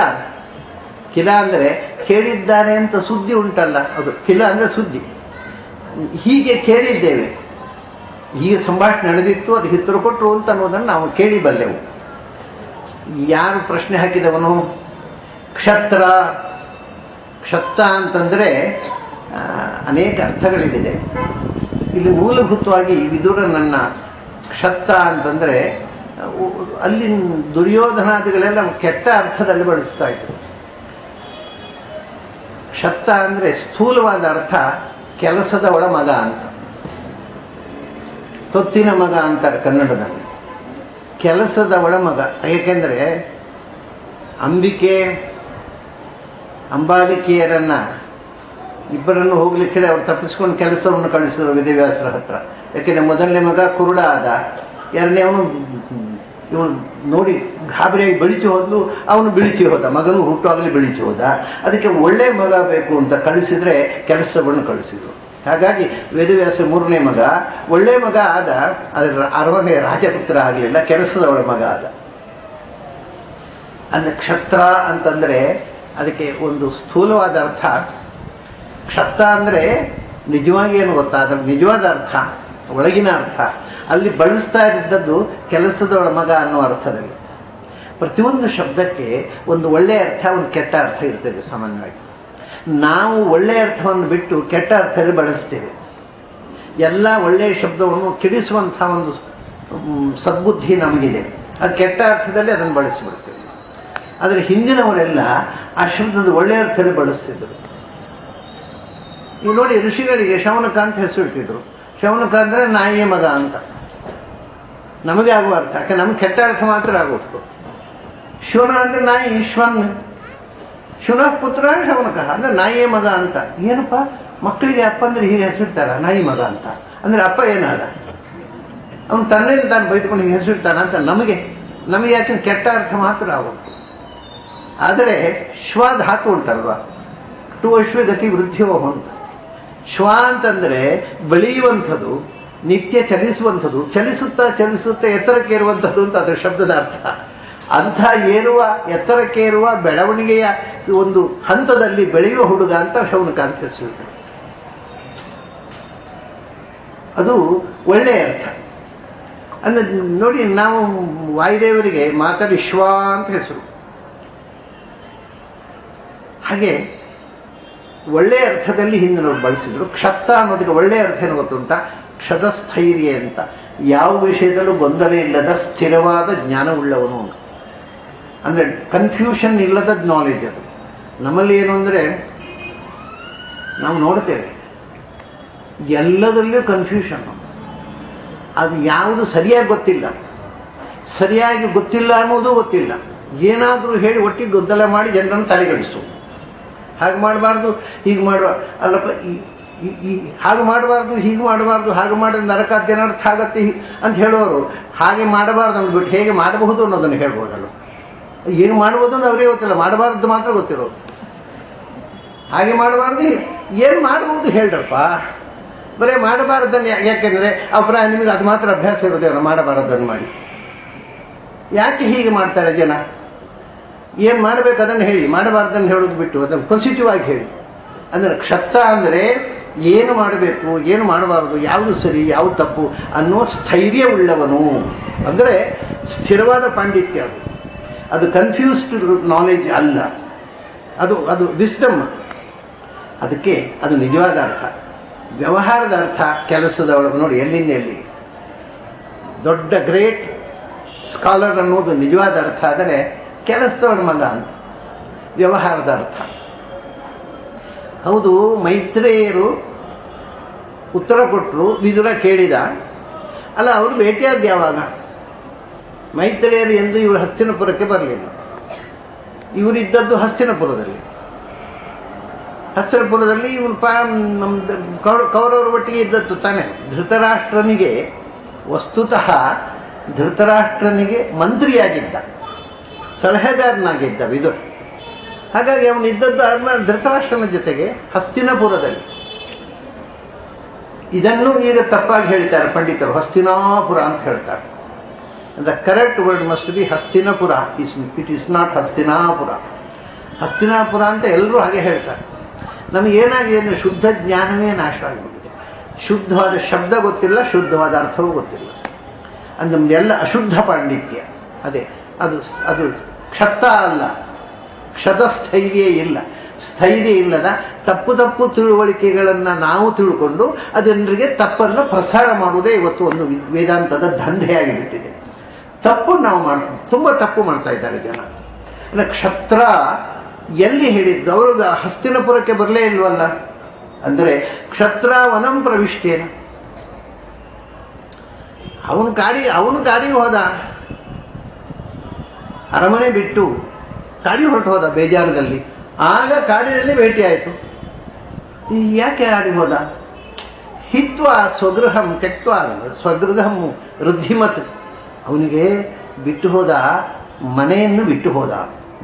ಕಿಲ ಅಂದರೆ ಕೇಳಿದ್ದಾರೆ ಅಂತ ಸುದ್ದಿ ಉಂಟಲ್ಲ, ಅದು ಕಿಲ ಅಂದರೆ ಸುದ್ದಿ. ಹೀಗೆ ಕೇಳಿದ್ದೇವೆ, ಹೀಗೆ ಸಂಭಾಷಣೆ ನಡೆದಿತ್ತು, ಅದಕ್ಕೆ ಉತ್ತರ ಕೊಟ್ಟರು ಅಂತ ಅನ್ನೋದನ್ನು ನಾವು ಕೇಳಿ ಬಲ್ಲೆವು. ಯಾರು ಪ್ರಶ್ನೆ ಹಾಕಿದವನು? ಕ್ಷತ್ರ. ಕ್ಷತ್ತ ಅಂತಂದರೆ ಅನೇಕ ಅರ್ಥಗಳಿದೆ. ಇಲ್ಲಿ ಮೂಲಭೂತವಾಗಿ ವಿದುರನನ್ನು ಕ್ಷತ್ತ ಅಂತಂದರೆ ಅಲ್ಲಿ ದುರ್ಯೋಧನಾದಿಗಳೆಲ್ಲ ಕೆಟ್ಟ ಅರ್ಥದಲ್ಲಿ ಬಳಸ್ತಾ ಇದ್ರು. ಕ್ಷತ್ತ ಅಂದರೆ ಸ್ಥೂಲವಾದ ಅರ್ಥ ಕೆಲಸದ ಒಳ ಮಗ ಅಂತ, ತೊತ್ತಿನ ಮಗ ಅಂತಾರೆ ಕನ್ನಡದಲ್ಲಿ. ಕೆಲಸದ ಒಳ ಮಗ. ಏಕೆಂದರೆ ಅಂಬಾಲಿಕೆಯರನ್ನು ಇಬ್ಬರನ್ನು ಹೋಗ್ಲಿಕ್ಕೆ ಹೇಳಿ ಅವ್ರು ತಪ್ಪಿಸ್ಕೊಂಡು ಕೆಲಸವನ್ನು ಕಳಿಸಿದ್ರು ವೇದವ್ಯಾಸರ ಹತ್ರ. ಯಾಕೆಂದರೆ ಮೊದಲನೇ ಮಗ ಕುರುಡ ಆದ, 2ನೇವನು ಇವನು ನೋಡಿ ಗಾಬರಿಯಾಗಿ ಬೆಳಿಚಿ ಹೋದ್ಲು, ಅವನು ಬಿಳಿಚಿ ಹೋದ, ಮಗನು ಹುಟ್ಟುವಾಗಲೇ ಬಿಳಿಚಿ ಹೋದ. ಅದಕ್ಕೆ ಒಳ್ಳೆ ಮಗ ಬೇಕು ಅಂತ ಕಳಿಸಿದರೆ ಕೆಲಸವನ್ನು ಕಳಿಸಿದರು. ಹಾಗಾಗಿ ವೇದವ್ಯಾಸ 3ನೇ ಮಗ ಒಳ್ಳೆ ಮಗ ಆದ, ಅದರ 6ನೇ ರಾಜಪುತ್ರ ಆಗಲಿಲ್ಲ, ಕೆಲಸದವಳ ಮಗ ಆದ. ಅಂದರೆ ಕ್ಷತ್ರ ಅಂತಂದರೆ ಅದಕ್ಕೆ ಒಂದು ಸ್ಥೂಲವಾದ ಅರ್ಥ. ಕ್ಷತ್ತ ಅಂದರೆ ನಿಜವಾಗಿ ಏನು ಗೊತ್ತಾ, ಅದರ ನಿಜವಾದ ಅರ್ಥ, ಒಳಗಿನ ಅರ್ಥ. ಅಲ್ಲಿ ಬಳಸ್ತಾ ಇದ್ದದ್ದು ಕೆಲಸದೊಳ ಮಗ ಅನ್ನೋ ಅರ್ಥದಲ್ಲಿ. ಪ್ರತಿಯೊಂದು ಶಬ್ದಕ್ಕೆ ಒಂದು ಒಳ್ಳೆಯ ಅರ್ಥ, ಒಂದು ಕೆಟ್ಟ ಅರ್ಥ ಇರ್ತದೆ ಸಾಮಾನ್ಯವಾಗಿ. ನಾವು ಒಳ್ಳೆಯ ಅರ್ಥವನ್ನು ಬಿಟ್ಟು ಕೆಟ್ಟ ಅರ್ಥದಲ್ಲಿ ಬಳಸ್ತೇವೆ. ಎಲ್ಲ ಒಳ್ಳೆಯ ಶಬ್ದವನ್ನು ಕೆಡಿಸುವಂಥ ಒಂದು ಸದ್ಬುದ್ಧಿ ನಮಗಿದೆ. ಅದು ಕೆಟ್ಟ ಅರ್ಥದಲ್ಲಿ ಅದನ್ನು ಬಳಸಿಬಿಡ್ತೇವೆ. ಆದರೆ ಹಿಂದಿನವರೆಲ್ಲ ಆ ಶಬ್ದದ ಒಳ್ಳೆಯ ಅರ್ಥದಲ್ಲಿ ಬಳಸ್ತಿದ್ರು. ನೀವು ನೋಡಿ, ಋಷಿಗಳಿಗೆ ಶೌನಕ ಅಂತ ಹೆಸರಿಡ್ತಿದ್ರು. ಶೌನಕ ಅಂದರೆ ನಾಯಿಯ ಮಗ ಅಂತ ನಮಗೆ ಆಗುವ ಅರ್ಥ. ಯಾಕೆ ನಮ್ಗೆ ಕೆಟ್ಟ ಅರ್ಥ ಮಾತ್ರ ಆಗೋದು. ಶುನ ಅಂದರೆ ನಾಯಿ, ಶ್ವನ್. ಶುನಃ ಪುತ್ರ ಶೌನಕ ಅಂದರೆ ನಾಯಿಯ ಮಗ ಅಂತ. ಏನಪ್ಪ ಮಕ್ಕಳಿಗೆ ಅಪ್ಪ ಅಂದರೆ ಹೀಗೆ ಹೆಸರಿಡ್ತಾರ, ನಾಯಿ ಮಗ ಅಂತ. ಅಂದರೆ ಅಪ್ಪ ಏನಾದ, ಅವನು ತಂದೆಯನ್ನು ತಾನು ಬೈದುಕೊಂಡು ಹೀಗೆ ಹೆಸರಿಡ್ತಾನ ಅಂತ ನಮಗೆ ಯಾಕೆ ಕೆಟ್ಟ ಅರ್ಥ ಮಾತ್ರ ಆಗೋದು. ಆದರೆ ಶ್ವ ಧಾತು ಉಂಟಲ್ವ, ಟು ಅಶ್ವ ಗತಿ ವೃದ್ಧಿಯೋ ಅಂತ. ಶ್ವ ಅಂತಂದರೆ ಬೆಳೆಯುವಂಥದ್ದು, ನಿತ್ಯ ಚಲಿಸುವಂಥದ್ದು, ಚಲಿಸುತ್ತಾ ಎತ್ತರಕ್ಕೇರುವಂಥದ್ದು ಅಂತ ಅದರ ಶಬ್ದದ ಅರ್ಥ. ಅಂಥ ಎತ್ತರಕ್ಕೇರುವ ಬೆಳವಣಿಗೆಯ ಒಂದು ಹಂತದಲ್ಲಿ ಬೆಳೆಯುವ ಹುಡುಗ ಅಂತ ಶೌನಕ ಅಂತ ಹೆಸರು. ಅದು ಒಳ್ಳೆಯ ಅರ್ಥ. ಅಂದರೆ ನೋಡಿ, ನಾವು ವಾಯುದೇವರಿಗೆ ಮಾತಾಡಿ ಶ್ವ ಅಂತ ಹೆಸರು. ಹಾಗೆ ಒಳ್ಳೆಯ ಅರ್ಥದಲ್ಲಿ ಹಿಂದಿನವರು ಬಳಸಿದರು. ಕ್ಷತ್ತ ಅನ್ನೋದಕ್ಕೆ ಒಳ್ಳೆಯ ಅರ್ಥ ಏನು ಗೊತ್ತುಂಟ? ಕ್ಷತಸ್ಥೈರ್ಯ ಅಂತ. ಯಾವ ವಿಷಯದಲ್ಲೂ ಗೊಂದಲ ಇಲ್ಲದ ಸ್ಥಿರವಾದ ಜ್ಞಾನವುಳ್ಳವನು ಅಂತ. ಅಂದರೆ ಕನ್ಫ್ಯೂಷನ್ ಇಲ್ಲದ ನಾಲೆಜ್ ಅದು. ನಮ್ಮಲ್ಲಿ ಏನು ಅಂದರೆ ನಾವು ನೋಡ್ತೇವೆ ಎಲ್ಲದರಲ್ಲೂ ಕನ್ಫ್ಯೂಷನ್ನು. ಅದು ಯಾವುದು ಸರಿಯಾಗಿ ಗೊತ್ತಿಲ್ಲ, ಸರಿಯಾಗಿ ಗೊತ್ತಿಲ್ಲ ಅನ್ನೋದು ಗೊತ್ತಿಲ್ಲ. ಏನಾದರೂ ಹೇಳಿ ಒಟ್ಟಿಗೆ ಗೊಂದಲ ಮಾಡಿ ಜನರನ್ನು ತಲೆಗಡಿಸು. ಹಾಗೆ ಮಾಡಬಾರ್ದು, ಹೀಗೆ ಮಾಡುವ ಅಲ್ಲಪ್ಪ, ಈ ಹಾಗೆ ಮಾಡಬಾರ್ದು, ಹೀಗೆ ಮಾಡಬಾರ್ದು, ಹಾಗೆ ಮಾಡಿದ ನರಕಾದ್ಯ ಅರ್ಥ ಆಗತ್ತೆ ಅಂತ ಹೇಳೋರು ಹಾಗೆ ಮಾಡಬಾರ್ದು ಅಂದ್ಬಿಟ್ಟು ಹೇಗೆ ಮಾಡಬಹುದು ಅನ್ನೋದನ್ನು ಹೇಳ್ಬೋದಲ್ಲ. ಏನು ಮಾಡ್ಬೋದು ಅಂತ ಅವರೇ ಗೊತ್ತಿಲ್ಲ, ಮಾಡಬಾರ್ದು ಮಾತ್ರ ಗೊತ್ತಿರೋದು. ಹಾಗೆ ಮಾಡಬಾರ್ದು, ಏನು ಮಾಡ್ಬೋದು ಹೇಳ್ರಪ್ಪ. ಬರೀ ಮಾಡಬಾರ್ದನ್ನು ಯಾಕೆಂದರೆ ಅಭಿಪ್ರಾಯ ನಿಮಗೆ ಅದು ಮಾತ್ರ ಅಭ್ಯಾಸ ಇರೋದೇನೋ ಮಾಡಬಾರದನ್ನು ಮಾಡಿ. ಯಾಕೆ ಹೀಗೆ ಮಾಡ್ತಾರೆ ಜನ? ಏನು ಮಾಡಬೇಕು ಅದನ್ನು ಹೇಳಿ, ಮಾಡಬಾರ್ದನ್ನು ಹೇಳೋದು ಬಿಟ್ಟು ಅದನ್ನು ಪಾಸಿಟಿವ್ ಆಗಿ ಹೇಳಿ. ಅಂದರೆ ಕ್ಷತ್ತ ಅಂದರೆ ಏನು ಮಾಡಬೇಕು, ಏನು ಮಾಡಬಾರ್ದು, ಯಾವುದು ಸರಿ, ಯಾವುದು ತಪ್ಪು ಅನ್ನೋ ಸ್ಥೈರ್ಯ ಉಳ್ಳವನು. ಅಂದರೆ ಸ್ಥಿರವಾದ ಪಾಂಡಿತ್ಯ ಅದು. ಅದು ಕನ್ಫ್ಯೂಸ್ಡ್ ನಾಲೆಜ್ ಅಲ್ಲ, ಅದು ವಿಸ್ಡಮ್. ಅದಕ್ಕೆ ಅದು ನಿಜವಾದ ಅರ್ಥ. ವ್ಯವಹಾರದ ಅರ್ಥ ಕೆಲಸದ ಒಳಗೆ ನೋಡಿ ಎಲ್ಲಿಂದ ಎಲ್ಲಿಗೆ. ದೊಡ್ಡ ಗ್ರೇಟ್ ಸ್ಕಾಲರ್ ಅನ್ನೋದು ನಿಜವಾದ ಅರ್ಥ ಆದರೆ ಕೆಲಸದೊಳ ಮಗ ಅಂತ ವ್ಯವಹಾರದ ಅರ್ಥ. ಹೌದು, ಮೈತ್ರೇಯರು ಉತ್ತರ ಕೊಟ್ಟರು, ವಿದುರ ಕೇಳಿದ. ಅಲ್ಲ, ಅವರು ಭೇಟಿಯಾದ ಯಾವಾಗ? ಮೈತ್ರೇಯರು ಎಂದು ಇವರು ಹಸ್ತಿನಪುರಕ್ಕೆ ಬರಲಿಲ್ಲ. ಇವರಿದ್ದದ್ದು ಹಸ್ತಿನಪುರದಲ್ಲಿ. ಹಸ್ತಿನಪುರದಲ್ಲಿ ಇವನು ನಮ್ಮದು ಕೌರವರ ಒಟ್ಟಿಗೆ ಇದ್ದದ್ದು ತಾನೆ. ಧೃತರಾಷ್ಟ್ರನಿಗೆ ವಸ್ತುತಃ ಧೃತರಾಷ್ಟ್ರನಿಗೆ ಮಂತ್ರಿಯಾಗಿದ್ದ, ಸಲಹೆಗಾರನಾಗಿದ್ದ ವಿದುರ. ಹಾಗಾಗಿ ಅವನಿದ್ದದ್ದು ಆದ್ಮೇಲೆ ಧೃತರಾಷ್ಟ್ರನ ಜೊತೆಗೆ ಹಸ್ತಿನಪುರದಲ್ಲಿ. ಇದನ್ನು ಈಗ ತಪ್ಪಾಗಿ ಹೇಳ್ತಾರೆ ಪಂಡಿತರು, ಹಸ್ತಿನಾಪುರ ಅಂತ ಹೇಳ್ತಾರೆ. The correct word must be Hastinapur. It is not Hastinapur. Hastinapur ಅಂತ ಎಲ್ಲರೂ ಹಾಗೆ ಹೇಳ್ತಾರೆ. ನಮಗೇನಾಗಿದೆ ಅಂದರೆ ಶುದ್ಧ ಜ್ಞಾನವೇ ನಾಶ ಆಗಿಬಿಟ್ಟಿದೆ. ಶುದ್ಧವಾದ ಶಬ್ದ ಗೊತ್ತಿಲ್ಲ, ಶುದ್ಧವಾದ ಅರ್ಥವೂ ಗೊತ್ತಿಲ್ಲ. ಅದು ನಮ್ಮದೆಲ್ಲ ಅಶುದ್ಧ ಪಾಂಡಿತ್ಯ. ಅದೇ ಅದು ಅದು ಕ್ಷತ ಅಲ್ಲ, ಕ್ಷತಸ್ಥೈರ್ಯ ಇಲ್ಲ. ಸ್ಥೈರ್ಯ ಇಲ್ಲದ ತಪ್ಪು ತಿಳುವಳಿಕೆಗಳನ್ನು ನಾವು ತಿಳ್ಕೊಂಡು ಅದರಿಗೆ ತಪ್ಪನ್ನು ಪ್ರಸಾರ ಮಾಡುವುದೇ ಇವತ್ತು ಒಂದು ವೇದಾಂತದ ದಂಧೆಯಾಗಿಬಿಟ್ಟಿದೆ. ತಪ್ಪು ನಾವು ತುಂಬ ತಪ್ಪು ಮಾಡ್ತಾ ಇದ್ದಾರೆ ಜನ. ಅಂದರೆ ಕ್ಷತ್ರ ಎಲ್ಲಿ ಹೇಳಿದ್ದು? ಅವರು ಹಸ್ತಿನಪುರಕ್ಕೆ ಬರಲೇ ಇಲ್ವಲ್ಲ. ಅಂದರೆ ಕ್ಷತ್ರ ವನಂ ಪ್ರವಿಷ್ಟೇನ. ಅವನು ಕಾಡಿಗೆ ಹೋದ, ಅರಮನೆ ಬಿಟ್ಟು ಕಾಡಿಗೆ ಹೊರಟು ಹೋದ ಬೇಜಾರದಲ್ಲಿ. ಆಗ ಕಾಡಿನಲ್ಲಿ ಭೇಟಿ ಆಯಿತು. ಯಾಕೆ ಕಾಡಿಗೆ ಹೋದ? ಹಿತ್ವ ಸ್ವಗೃಹಂ ತೆಕ್ವ ಸ್ವಗೃಹಂ ವೃದ್ಧಿಮತ್. ಅವನಿಗೆ ಬಿಟ್ಟು ಹೋದ, ಮನೆಯನ್ನು ಬಿಟ್ಟು ಹೋದ.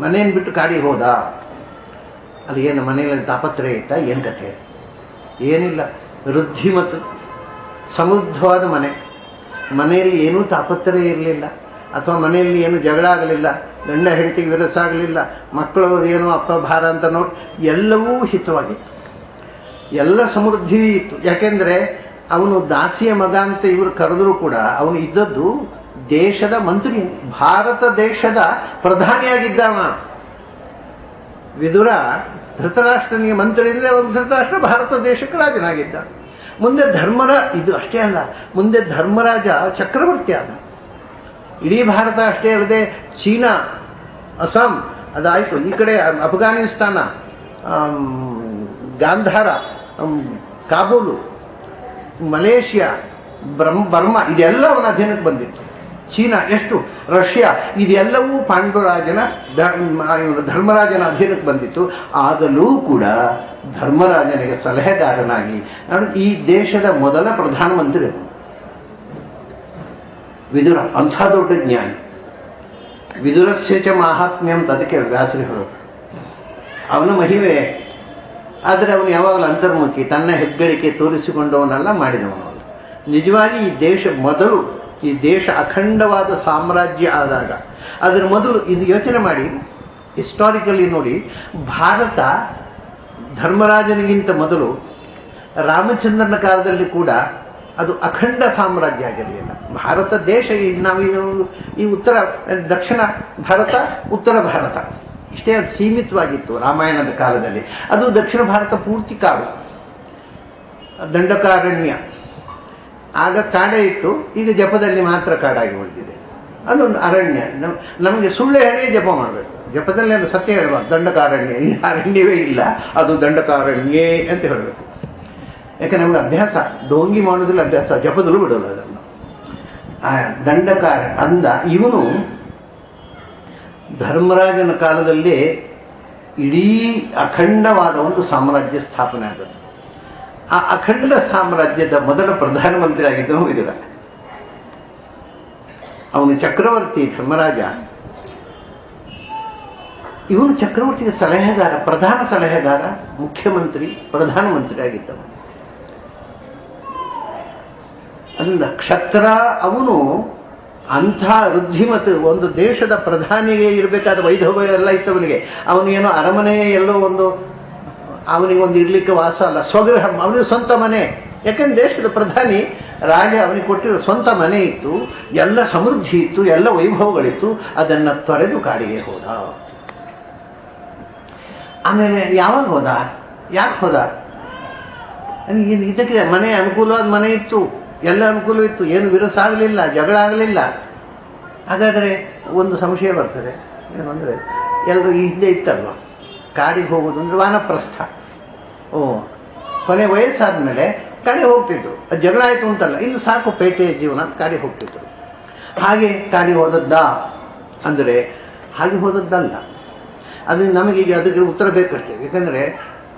ಮನೆಯನ್ನು ಬಿಟ್ಟು ಕಾಡಿಗೆ ಹೋದ. ಅಲ್ಲಿ ಏನು ಮನೆಯಲ್ಲಿ ತಾಪತ್ರಯ ಇತ್ತ? ಏನು ಕಥೆ? ಏನಿಲ್ಲ. ವೃದ್ಧಿಮತ್, ಸಮೃದ್ಧವಾದ ಮನೆ. ಮನೆಯಲ್ಲಿ ಏನೂ ತಾಪತ್ರಯ ಇರಲಿಲ್ಲ, ಅಥವಾ ಮನೆಯಲ್ಲಿ ಏನು ಜಗಳ ಆಗಲಿಲ್ಲ, ಗಂಡ ಹೆಂಡತಿಗೆ ವಿರಸ ಆಗಲಿಲ್ಲ, ಮಕ್ಕಳು ಏನೋ ಅಪ್ಪ ಭಾರ ಅಂತ ನೋಡಿ ಎಲ್ಲವೂ ಹಿತವಾಗಿತ್ತು, ಎಲ್ಲ ಸಮೃದ್ಧಿ ಇತ್ತು. ಯಾಕೆಂದರೆ ಅವನು ದಾಸಿಯ ಮಗ ಅಂತ ಇವರು ಕರೆದರೂ ಕೂಡ ಅವನು ಇದ್ದದ್ದು ದೇಶದ ಮಂತ್ರಿ, ಭಾರತ ದೇಶದ ಪ್ರಧಾನಿಯಾಗಿದ್ದವ. ವಿದುರ ಧೃತರಾಷ್ಟ್ರನಿಗೆ ಮಂತ್ರಿ ಅಂದರೆ ಅವನು ಧೃತರಾಷ್ಟ್ರ ಭಾರತ ದೇಶಕ್ಕೆ ರಾಜನಾಗಿದ್ದ. ಮುಂದೆ ಇದು ಅಷ್ಟೇ ಅಲ್ಲ, ಮುಂದೆ ಧರ್ಮರಾಜ ಚಕ್ರವರ್ತಿ ಆದ. ಇಡೀ ಭಾರತ ಅಷ್ಟೇ ಅಲ್ಲದೆ ಚೀನಾ, ಅಸ್ಸಾಂ ಅದಾಯಿತು, ಈ ಕಡೆ ಅಫ್ಘಾನಿಸ್ತಾನ, ಗಾಂಧಾರ, ಕಾಬೂಲು, ಮಲೇಷಿಯಾ, ಬರ್ಮಾ ಇದೆಲ್ಲ ಅವನ ಅಧೀನಕ್ಕೆ ಬಂದಿತ್ತು. ಚೀನಾ ಎಷ್ಟು, ರಷ್ಯಾ ಇದೆಲ್ಲವೂ ಪಾಂಡುರಾಜನ ಧರ್ಮರಾಜನ ಅಧೀನಕ್ಕೆ ಬಂದಿತ್ತು. ಆಗಲೂ ಕೂಡ ಧರ್ಮರಾಜನಿಗೆ ಸಲಹೆಗಾರನಾಗಿ ಈ ದೇಶದ ಮೊದಲ ಪ್ರಧಾನಮಂತ್ರಿ ವಿದುರ. ಅಂಥ ದೊಡ್ಡ ಜ್ಞಾನಿ. ವಿದುರಸ್ಯ ಚ ಮಾಹಾತ್ಮ್ಯ ಅಂತ ಅದಕ್ಕೆ ವ್ಯಾಸರು ಹೇಳೋದು. ಅವನ ಮಹಿಮೆ. ಆದರೆ ಅವನು ಯಾವಾಗಲೂ ಅಂತರ್ಮುಖಿ, ತನ್ನ ಹೆಗ್ಗಳಿಕೆ ತೋರಿಸಿಕೊಂಡವನೆಲ್ಲ ಮಾಡಿದವನು. ನಿಜವಾಗಿ ಈ ದೇಶ ಅಖಂಡವಾದ ಸಾಮ್ರಾಜ್ಯ ಆದಾಗ, ಅದರ ಮೊದಲು ಇದು ಯೋಚನೆ ಮಾಡಿ, ಹಿಸ್ಟಾರಿಕಲಿ ನೋಡಿ, ಭಾರತ ಧರ್ಮರಾಜನಿಗಿಂತ ಮೊದಲು ರಾಮಚಂದ್ರನ ಕಾಲದಲ್ಲಿ ಕೂಡ ಅದು ಅಖಂಡ ಸಾಮ್ರಾಜ್ಯ ಆಗಿರಲಿಲ್ಲ. ಭಾರತ ದೇಶ ಈ ದಕ್ಷಿಣ ಭಾರತ, ಉತ್ತರ ಭಾರತ ಇಷ್ಟೇ ಅದು ಸೀಮಿತವಾಗಿತ್ತು ರಾಮಾಯಣದ ಕಾಲದಲ್ಲಿ. ಅದು ದಕ್ಷಿಣ ಭಾರತ ಪೂರ್ತಿ ಕಾಡು, ದಂಡಕಾರಣ್ಯ. ಆಗ ಕಾಡೇ ಇತ್ತು, ಈಗ ಜಪದಲ್ಲಿ ಮಾತ್ರ ಕಾಡಾಗಿ ಉಳಿದಿದೆ. ಅದೊಂದು ಅರಣ್ಯ. ನಮಗೆ ಸುಳ್ಳು ಹೇಳಿ ಜಪ ಮಾಡಬೇಕು. ಜಪದಲ್ಲಿ ಸತ್ಯ ಹೇಳಬಾರ್ದು. ದಂಡಕಾರಣ್ಯ, ಅರಣ್ಯವೇ ಇಲ್ಲ, ಅದು ದಂಡಕಾರಣ್ಯೇ ಅಂತ ಹೇಳಬೇಕು. ಯಾಕೆ ನಮಗೆ ಅಭ್ಯಾಸ, ಡೋಂಗಿ ಮಾಡೋದ್ರಲ್ಲಿ ಅಭ್ಯಾಸ, ಜಪದಲ್ಲೂ ಬಿಡೋಲ್ಲ ಅದನ್ನು. ಆ ದಂಡಕಾರ ಅಂದ ಇವನು ಧರ್ಮರಾಜನ ಕಾಲದಲ್ಲಿ ಇಡೀ ಅಖಂಡವಾದ ಒಂದು ಸಾಮ್ರಾಜ್ಯ ಸ್ಥಾಪನೆ ಆದದ್ದು. ಆ ಅಖಂಡ ಸಾಮ್ರಾಜ್ಯದ ಮೊದಲ ಪ್ರಧಾನಮಂತ್ರಿ ಆಗಿದ್ದವನು ವಿದುರ. ಅವನು ಚಕ್ರವರ್ತಿ ಧರ್ಮರಾಜ. ಇವನು ಚಕ್ರವರ್ತಿಗೆ ಸಲಹೆಗಾರ, ಪ್ರಧಾನ ಸಲಹೆಗಾರ, ಮುಖ್ಯಮಂತ್ರಿ, ಪ್ರಧಾನಮಂತ್ರಿ ಆಗಿದ್ದವನು. ಅದರಿಂದ ಕ್ಷತ್ರ ಅವನು ಅಂಥ ವೃದ್ಧಿಮತ್, ಒಂದು ದೇಶದ ಪ್ರಧಾನಿಗೆ ಇರಬೇಕಾದ ವೈಭವ ಎಲ್ಲ ಇತ್ತವನಿಗೆ. ಅವನಿಗೇನೋ ಅರಮನೆ ಎಲ್ಲೋ ಒಂದು ಅವನಿಗೆ ಒಂದು ಇರಲಿಕ್ಕೆ ವಾಸ ಅಲ್ಲ, ಸ್ವಗೃಹ, ಅವನಿಗೆ ಸ್ವಂತ ಮನೆ. ಯಾಕೆಂದ್ರೆ ದೇಶದ ಪ್ರಧಾನಿ ರಾಜ ಅವನಿಗೆ ಕೊಟ್ಟಿರೋ ಸ್ವಂತ ಮನೆ ಇತ್ತು, ಎಲ್ಲ ಸಮೃದ್ಧಿ ಇತ್ತು, ಎಲ್ಲ ವೈಭವಗಳಿತ್ತು. ಅದನ್ನು ತೊರೆದು ಕಾಡಿಗೆ ಹೋದ. ಆಮೇಲೆ ಯಾವಾಗ ಹೋದ, ಯಾಕೆ ಹೋದ? ಏನು ಇದಕ್ಕೆ ಮನೆ ಅನುಕೂಲವಾದ ಮನೆ ಇತ್ತು, ಎಲ್ಲ ಅನುಕೂಲ ಇತ್ತು, ಏನು ವಿರಸ ಆಗಲಿಲ್ಲ, ಜಗಳ ಆಗಲಿಲ್ಲ. ಹಾಗಾದರೆ ಒಂದು ಸಂಶಯ ಬರ್ತದೆ, ಏನು ಅಂದರೆ ಎಲ್ಲರೂ ಈ ಹಿಂದೆ ಇತ್ತಲ್ವ, ಕಾಡಿಗೆ ಹೋಗೋದು ಅಂದರೆ ವಾನಪ್ರಸ್ಥ. ಕೊನೆ ವಯಸ್ಸಾದ ಮೇಲೆ ಕಾಡಿಗೆ ಹೋಗ್ತಿದ್ರು. ಅದು ಜಗಳ ಆಯಿತು ಅಂತಲ್ಲ, ಇನ್ನು ಸಾಕು ಪೇಟೆಯ ಜೀವನ, ಕಾಡಿಗೆ ಹೋಗ್ತಿದ್ರು. ಹಾಗೆ ಕಾಡಿಗೆ ಹೋದದ್ದ ಅಂದರೆ ಹಾಗೆ ಹೋದದ್ದಲ್ಲ. ಅದು ನಮಗೀಗ ಅದಕ್ಕೆ ಉತ್ತರ ಬೇಕಷ್ಟೇ. ಯಾಕಂದರೆ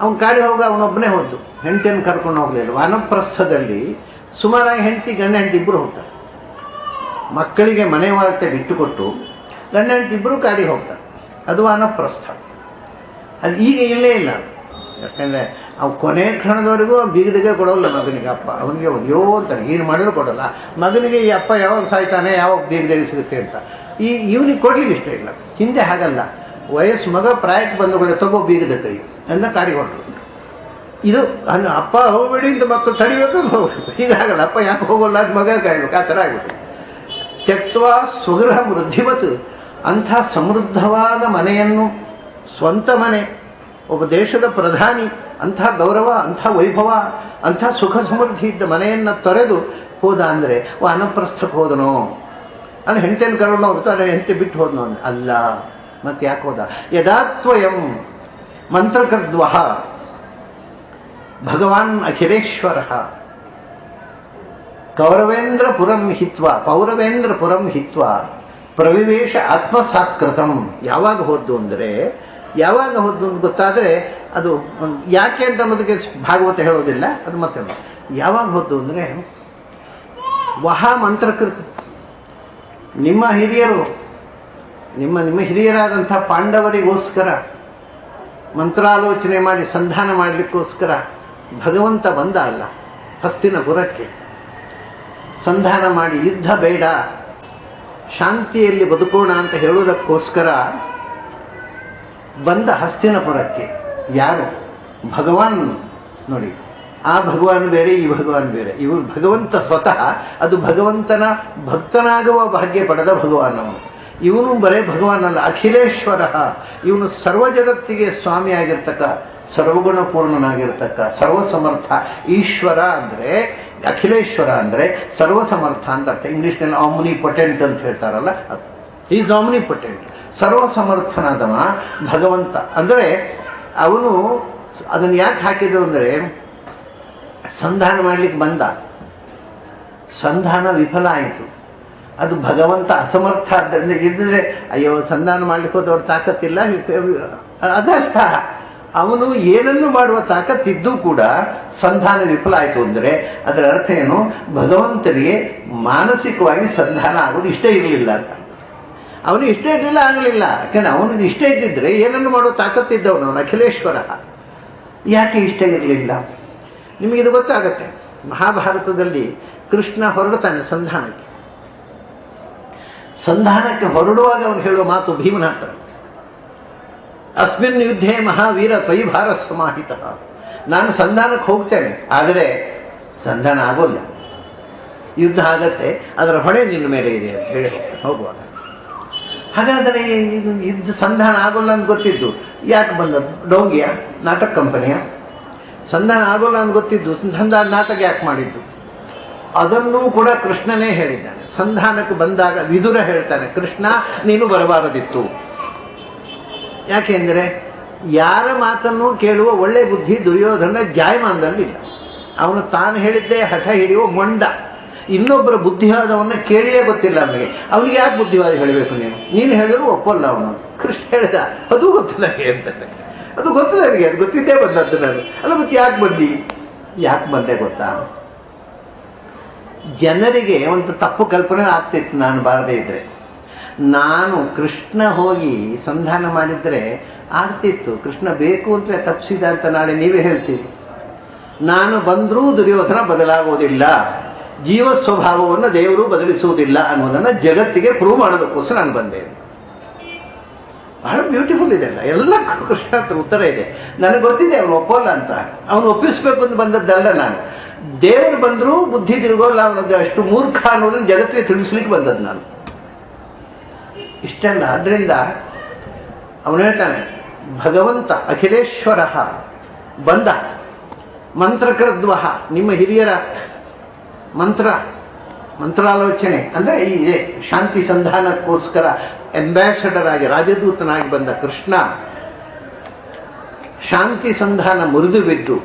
ಅವನು ಕಾಡಿಗೆ ಹೋಗ ಅವನೊಬ್ಬನೇ ಹೋದ್ದು, ಹೆಂಡತಿಯನ್ನು ಕರ್ಕೊಂಡು ಹೋಗಲಿಲ್ಲ. ವಾನಪ್ರಸ್ಥದಲ್ಲಿ ಸುಮಾರಾಗಿ ಗಂಡ ಹೆಂಡತಿ ಇಬ್ಬರು ಹೋಗ್ತಾರೆ. ಮಕ್ಕಳಿಗೆ ಮನೆ ವಾರ್ತೆ ಬಿಟ್ಟುಕೊಟ್ಟು ಗಂಡ ಹೆಂಡತಿ ಇಬ್ಬರು ಕಾಡಿಗೆ ಹೋಗ್ತಾರೆ. ಅದು ವಾನಪ್ರಸ್ಥ. ಅದು ಈಗ ಇಲ್ಲೇ ಇಲ್ಲ. ಯಾಕೆಂದರೆ ಅವು ಕೊನೆ ಕ್ಷಣದವರೆಗೂ ಬೀಗದಿಗೆ ಕೊಡೋಲ್ಲ ಮಗನಿಗೆ. ಅಪ್ಪ ಅವನಿಗೆ ಅಯ್ಯೋ ಅಂತಾನೆ, ಏನು ಮಾಡಿದ್ರು ಕೊಡೋಲ್ಲ ಮಗನಿಗೆ. ಈ ಅಪ್ಪ ಯಾವಾಗ ಸಾಯ್ತಾನೆ, ಯಾವಾಗ ಬೀಗದಿಗೆ ಸಿಗುತ್ತೆ ಅಂತ ಇವನಿಗೆ ಕೊಡ್ಲಿಕ್ಕೆ ಇಷ್ಟ ಇಲ್ಲ. ಹಿಂದೆ ಹಾಗಲ್ಲ, ವಯಸ್ಸು ಮಗ ಪ್ರಾಯಕ್ಕೆ ಬಂದಗಳೇ ತಗೋ ಬೀಗದ ಕೈ ಎಲ್ಲ ಕಾಡಿಗೆ ಹೊರಟು. ಇದು ಅಲ್ಲಿ ಅಪ್ಪ ಹೋಗಬೇಡಿ ಅಂತ ಮಕ್ಕಳು ತಡಿಬೇಕು ಹೋಗ್ಬೇಕು. ಹೀಗಾಗಲ್ಲ, ಅಪ್ಪ ಯಾಕೆ ಹೋಗೋಲ್ಲ ಅಂತ ಮಗ ಕಾಯ್ಬೇಕು, ಆ ಥರ ಆಗ್ಬಿಟ್ಟು. ತ್ಯಕ್ತ್ವ ಸ್ವಗೃಹ ವೃದ್ಧಿವತ್, ಅಂಥ ಸಮೃದ್ಧವಾದ ಮನೆಯನ್ನು, ಸ್ವಂತ ಮನೆ, ಒಬ್ಬ ದೇಶದ ಪ್ರಧಾನಿ, ಅಂಥ ಗೌರವ, ಅಂಥ ವೈಭವ, ಅಂಥ ಸುಖ ಸಮೃದ್ಧಿ ಇದ್ದ ಮನೆಯನ್ನು ತೊರೆದು ಹೋದ. ಅಂದರೆ ವಾನಪ್ರಸ್ಥಕ್ಕೆ ಹೋದನೋ, ಅಲ್ಲಿ ಹೆಂಡತಿಯನ್ನು ಕರ್ಕೊಂಡು ಹೋಗುತ್ತೋ, ಅಲ್ಲಿ ಹೆಂಡತಿ ಬಿಟ್ಟು ಹೋದನೋ ಅಲ್ಲ. ಮತ್ತೆ ಯಾಕೆ ಹೋದ? ಯದಾತ್ವಯಂ ಮಂತ್ರಕೃದ್ವ ಭಗವಾನ್ ಅಖಿಲೇಶ್ವರ ಪೌರವೇಂದ್ರಪುರಂ ಹಿತ್ವ ಪ್ರವಿವೇಶ ಆತ್ಮಸಾತ್ಕೃತಂ. ಯಾವಾಗ ಹೋದ್ದು ಅಂದರೆ, ಯಾವಾಗ ಹೋದ್ದು ಅಂತ ಗೊತ್ತಾದರೆ ಅದು ಯಾಕೆ ಅಂತ ಅನ್ನೋದಕ್ಕೆ ಭಾಗವತ ಹೇಳೋದಿಲ್ಲ. ಅದು ಮತ್ತೆ ಯಾವಾಗ ಹೋದ್ದು ಅಂದರೆ, ಮಂತ್ರಕೃತ, ನಿಮ್ಮ ಹಿರಿಯರು, ನಿಮ್ಮ ಹಿರಿಯರಾದಂಥ ಪಾಂಡವರಿಗೋಸ್ಕರ ಮಂತ್ರಾಲೋಚನೆ ಮಾಡಿ ಸಂಧಾನ ಮಾಡಲಿಕ್ಕೋಸ್ಕರ ಭಗವಂತ ಬಂದ ಅಲ್ಲ ಹಸ್ತಿನಪುರಕ್ಕೆ. ಸಂಧಾನ ಮಾಡಿ ಯುದ್ಧ ಬೇಡ, ಶಾಂತಿಯಲ್ಲಿ ಬದುಕೋಣ ಅಂತ ಹೇಳೋದಕ್ಕೋಸ್ಕರ ಬಂದ ಹಸ್ತಿನಪುರಕ್ಕೆ. ಯಾರು? ಭಗವಾನ್. ನೋಡಿ, ಆ ಭಗವಾನ್ ಬೇರೆ, ಈ ಭಗವಾನ್ ಬೇರೆ. ಇವರು ಭಗವಂತ ಸ್ವತಃ, ಅದು ಭಗವಂತನ ಭಕ್ತನಾಗುವ ಭಾಗ್ಯ ಪಡೆದ ಭಗವಾನ್ ಅವನು. ಇವನು ಬರೇ ಭಗವಾನ್ ಅಲ್ಲ, ಅಖಿಲೇಶ್ವರ. ಇವನು ಸರ್ವ ಜಗತ್ತಿಗೆ ಸ್ವಾಮಿಯಾಗಿರ್ತಕ್ಕ, ಸರ್ವಗುಣಪೂರ್ಣನಾಗಿರ್ತಕ್ಕ, ಸರ್ವಸಮರ್ಥ. ಈಶ್ವರ ಅಂದರೆ, ಅಖಿಲೇಶ್ವರ ಅಂದರೆ ಸರ್ವಸಮರ್ಥ ಅಂತ ಅರ್ಥ. ಇಂಗ್ಲೀಷ್ನಲ್ಲಿ ಆಮ್ನಿಪೊಟೆಂಟ್ ಅಂತ ಹೇಳ್ತಾರಲ್ಲ, ಅದು ಈಸ್ ಆಮ್ನಿಪೊಟೆಂಟ್. ಸರ್ವಸಮರ್ಥನಾದವ ಭಗವಂತ. ಅಂದರೆ ಅವನು ಅದನ್ನು ಯಾಕೆ ಹಾಕಿದ್ದು ಅಂದರೆ, ಸಂಧಾನ ಮಾಡಲಿಕ್ಕೆ ಬಂದ, ಸಂಧಾನ ವಿಫಲ ಆಯಿತು. ಅದು ಭಗವಂತ ಅಸಮರ್ಥ ಆದ್ದರಿಂದ. ಇದ್ದರೆ ಅಯ್ಯೋ ಸಂಧಾನ ಮಾಡಲಿಕ್ಕೆ ಹೋದವ್ರ ತಾಕತ್ತಿಲ್ಲ ಅದಲ್ಲ, ಅವನು ಏನನ್ನು ಮಾಡುವ ತಾಕತ್ತಿದ್ದು ಕೂಡ ಸಂಧಾನ ವಿಫಲ ಆಯಿತು ಅಂದರೆ ಅದರ ಅರ್ಥ ಏನು? ಭಗವಂತನಿಗೆ ಮಾನಸಿಕವಾಗಿ ಸಂಧಾನ ಆಗೋದು ಇಷ್ಟ ಇರಲಿಲ್ಲ ಅಂತ. ಅವನು ಇಷ್ಟ ಇರಲಿಲ್ಲ, ಆಗಲಿಲ್ಲ. ಯಾಕೆಂದರೆ ಅವನಿಗೆ ಇಷ್ಟ ಇದ್ದಿದ್ರೆ ಏನನ್ನು ಮಾಡುವ ತಾಕತ್ತಿದ್ದವನು ಅವನು ಅಖಿಲೇಶ್ವರ. ಯಾಕೆ ಇಷ್ಟ ಇರಲಿಲ್ಲ? ನಿಮಗಿದು ಗೊತ್ತಾಗತ್ತೆ. ಮಹಾಭಾರತದಲ್ಲಿ ಕೃಷ್ಣ ಹೊರಡ್ತಾನೆ ಸಂಧಾನಕ್ಕೆ. ಸಂಧಾನಕ್ಕೆ ಹೊರಡುವಾಗ ಅವನು ಹೇಳುವ ಮಾತು ಭೀಮನ ಹತ್ರ, ಅಸ್ಮಿನ್ ಯುದ್ಧೇ ಮಹಾವೀರ ತ್ವಯಿ ಭಾರ ಸಮಾಹಿತ. ನಾನು ಸಂಧಾನಕ್ಕೆ ಹೋಗ್ತೇನೆ, ಆದರೆ ಸಂಧಾನ ಆಗೋಲ್ಲ, ಯುದ್ಧ ಆಗತ್ತೆ, ಅದರ ಹೊಣೆ ನಿನ್ನ ಮೇಲೆ ಇದೆ ಅಂತ ಹೇಳಿ ಹೋಗುವಾಗ. ಹಾಗಾದರೆ ಯುದ್ಧ ಸಂಧಾನ ಆಗೋಲ್ಲ ಅಂತ ಗೊತ್ತಿದ್ದು ಯಾಕೆ ಬಂದದ್ದು? ಡೋಂಗಿಯ ನಾಟಕ ಕಂಪನಿಯ ಸಂಧಾನ ಆಗೋಲ್ಲ ಅಂತ ಗೊತ್ತಿದ್ದು ನಾಟಕ ಯಾಕೆ ಮಾಡಿದ್ದು? ಅದನ್ನೂ ಕೂಡ ಕೃಷ್ಣನೇ ಹೇಳಿದ್ದಾನೆ. ಸಂಧಾನಕ್ಕೆ ಬಂದಾಗ ವಿದುರ ಹೇಳ್ತಾನೆ, ಕೃಷ್ಣ ನೀನು ಬರಬಾರದಿತ್ತು. ಯಾಕೆಂದರೆ ಯಾರ ಮಾತನ್ನು ಕೇಳುವ ಒಳ್ಳೆ ಬುದ್ಧಿ ದುರ್ಯೋಧನ ಜಾಯಮಾನದಲ್ಲಿಲ್ಲ. ಅವನು ತಾನು ಹೇಳಿದ್ದೇ ಹಠ ಹಿಡಿಯುವ ಮೊಂಡ. ಇನ್ನೊಬ್ಬರ ಬುದ್ಧಿವಾದವನ್ನು ಕೇಳಿಯೇ ಗೊತ್ತಿಲ್ಲ ಅವನಿಗೆ. ಅವನಿಗೆ ಯಾಕೆ ಬುದ್ಧಿವಾದ ಹೇಳಬೇಕು ನೀನು ಹೇಳಿದ್ರು ಒಪ್ಪಲ್ಲ ಅವನು. ಕೃಷ್ಣ ಹೇಳಿದ, ಅದು ಗೊತ್ತು ನನಗೆ ಅಂತಾನೆ. ಅದು ಗೊತ್ತು ನನಗೆ, ಅದು ಗೊತ್ತಿದ್ದೇ ಬಂದದ್ದು ನಾನು. ಅಲ್ಲ ಮತ್ತೆ ಯಾಕೆ ಬಂದೆ ಗೊತ್ತಾ? ಜನರಿಗೆ ಒಂದು ತಪ್ಪು ಕಲ್ಪನೆ ಆಗ್ತಿತ್ತು ನಾನು ಬಾರದೇ ಇದ್ದರೆ. ನಾನು ಕೃಷ್ಣ ಹೋಗಿ ಸಂಧಾನ ಮಾಡಿದರೆ ಆಗ್ತಿತ್ತು, ಕೃಷ್ಣ ಬೇಕು ಅಂತ ತಪ್ಪಿಸಿದ ಅಂತ ನಾಳೆ ನೀವೇ ಹೇಳ್ತೀರಿ. ನಾನು ಬಂದರೂ ದುರ್ಯೋಧನ ಬದಲಾಗೋದಿಲ್ಲ, ಜೀವ ಸ್ವಭಾವವನ್ನು ದೇವರು ಬದಲಿಸುವುದಿಲ್ಲ ಅನ್ನೋದನ್ನು ಜಗತ್ತಿಗೆ ಪ್ರೂವ್ ಮಾಡೋದಕ್ಕೋಸ್ಕರ ನಾನು ಬಂದೆ. ಬಹಳ ಬ್ಯೂಟಿಫುಲ್ ಇದೆ ಅಲ್ಲ, ಎಲ್ಲ ಕೃಷ್ಣ ಹತ್ರ ಉತ್ತರ ಇದೆ. ನನಗೆ ಗೊತ್ತಿದೆ ಅವನು ಒಪ್ಪೋಲ್ಲ ಅಂತ. ಅವನು ಒಪ್ಪಿಸ್ಬೇಕು ಅಂತ ಬಂದದ್ದಲ್ಲ ನಾನು. ದೇವರು ಬಂದರೂ ಬುದ್ಧಿ ತಿರುಗೋಲ್ಲ ಅವನದ್ದು, ಅಷ್ಟು ಮೂರ್ಖ ಅನ್ನೋದನ್ನು ಜಗತ್ತಿಗೆ ತಿಳಿಸ್ಲಿಕ್ಕೆ ಬಂದದ್ದು ನಾನು. ಇಷ್ಟಲ್ಲ. ಅದರಿಂದ ಅವನು ಹೇಳ್ತಾನೆ, ಭಗವಂತ ಅಖಿಲೇಶ್ವರ ಬಂದ ಮಂತ್ರಕೃದ್ವ, ನಿಮ್ಮ ಹಿರಿಯರ ಮಂತ್ರಾಲೋಚನೆ ಅಂದರೆ ಈ ಶಾಂತಿ ಸಂಧಾನಕ್ಕೋಸ್ಕರ ಅಂಬಾಸಡರ್ ಆಗಿ ರಾಜದೂತನಾಗಿ ಬಂದ ಕೃಷ್ಣ ಶಾಂತಿ ಸಂಧಾನ ಮುರಿದು ಬಿದ್ದು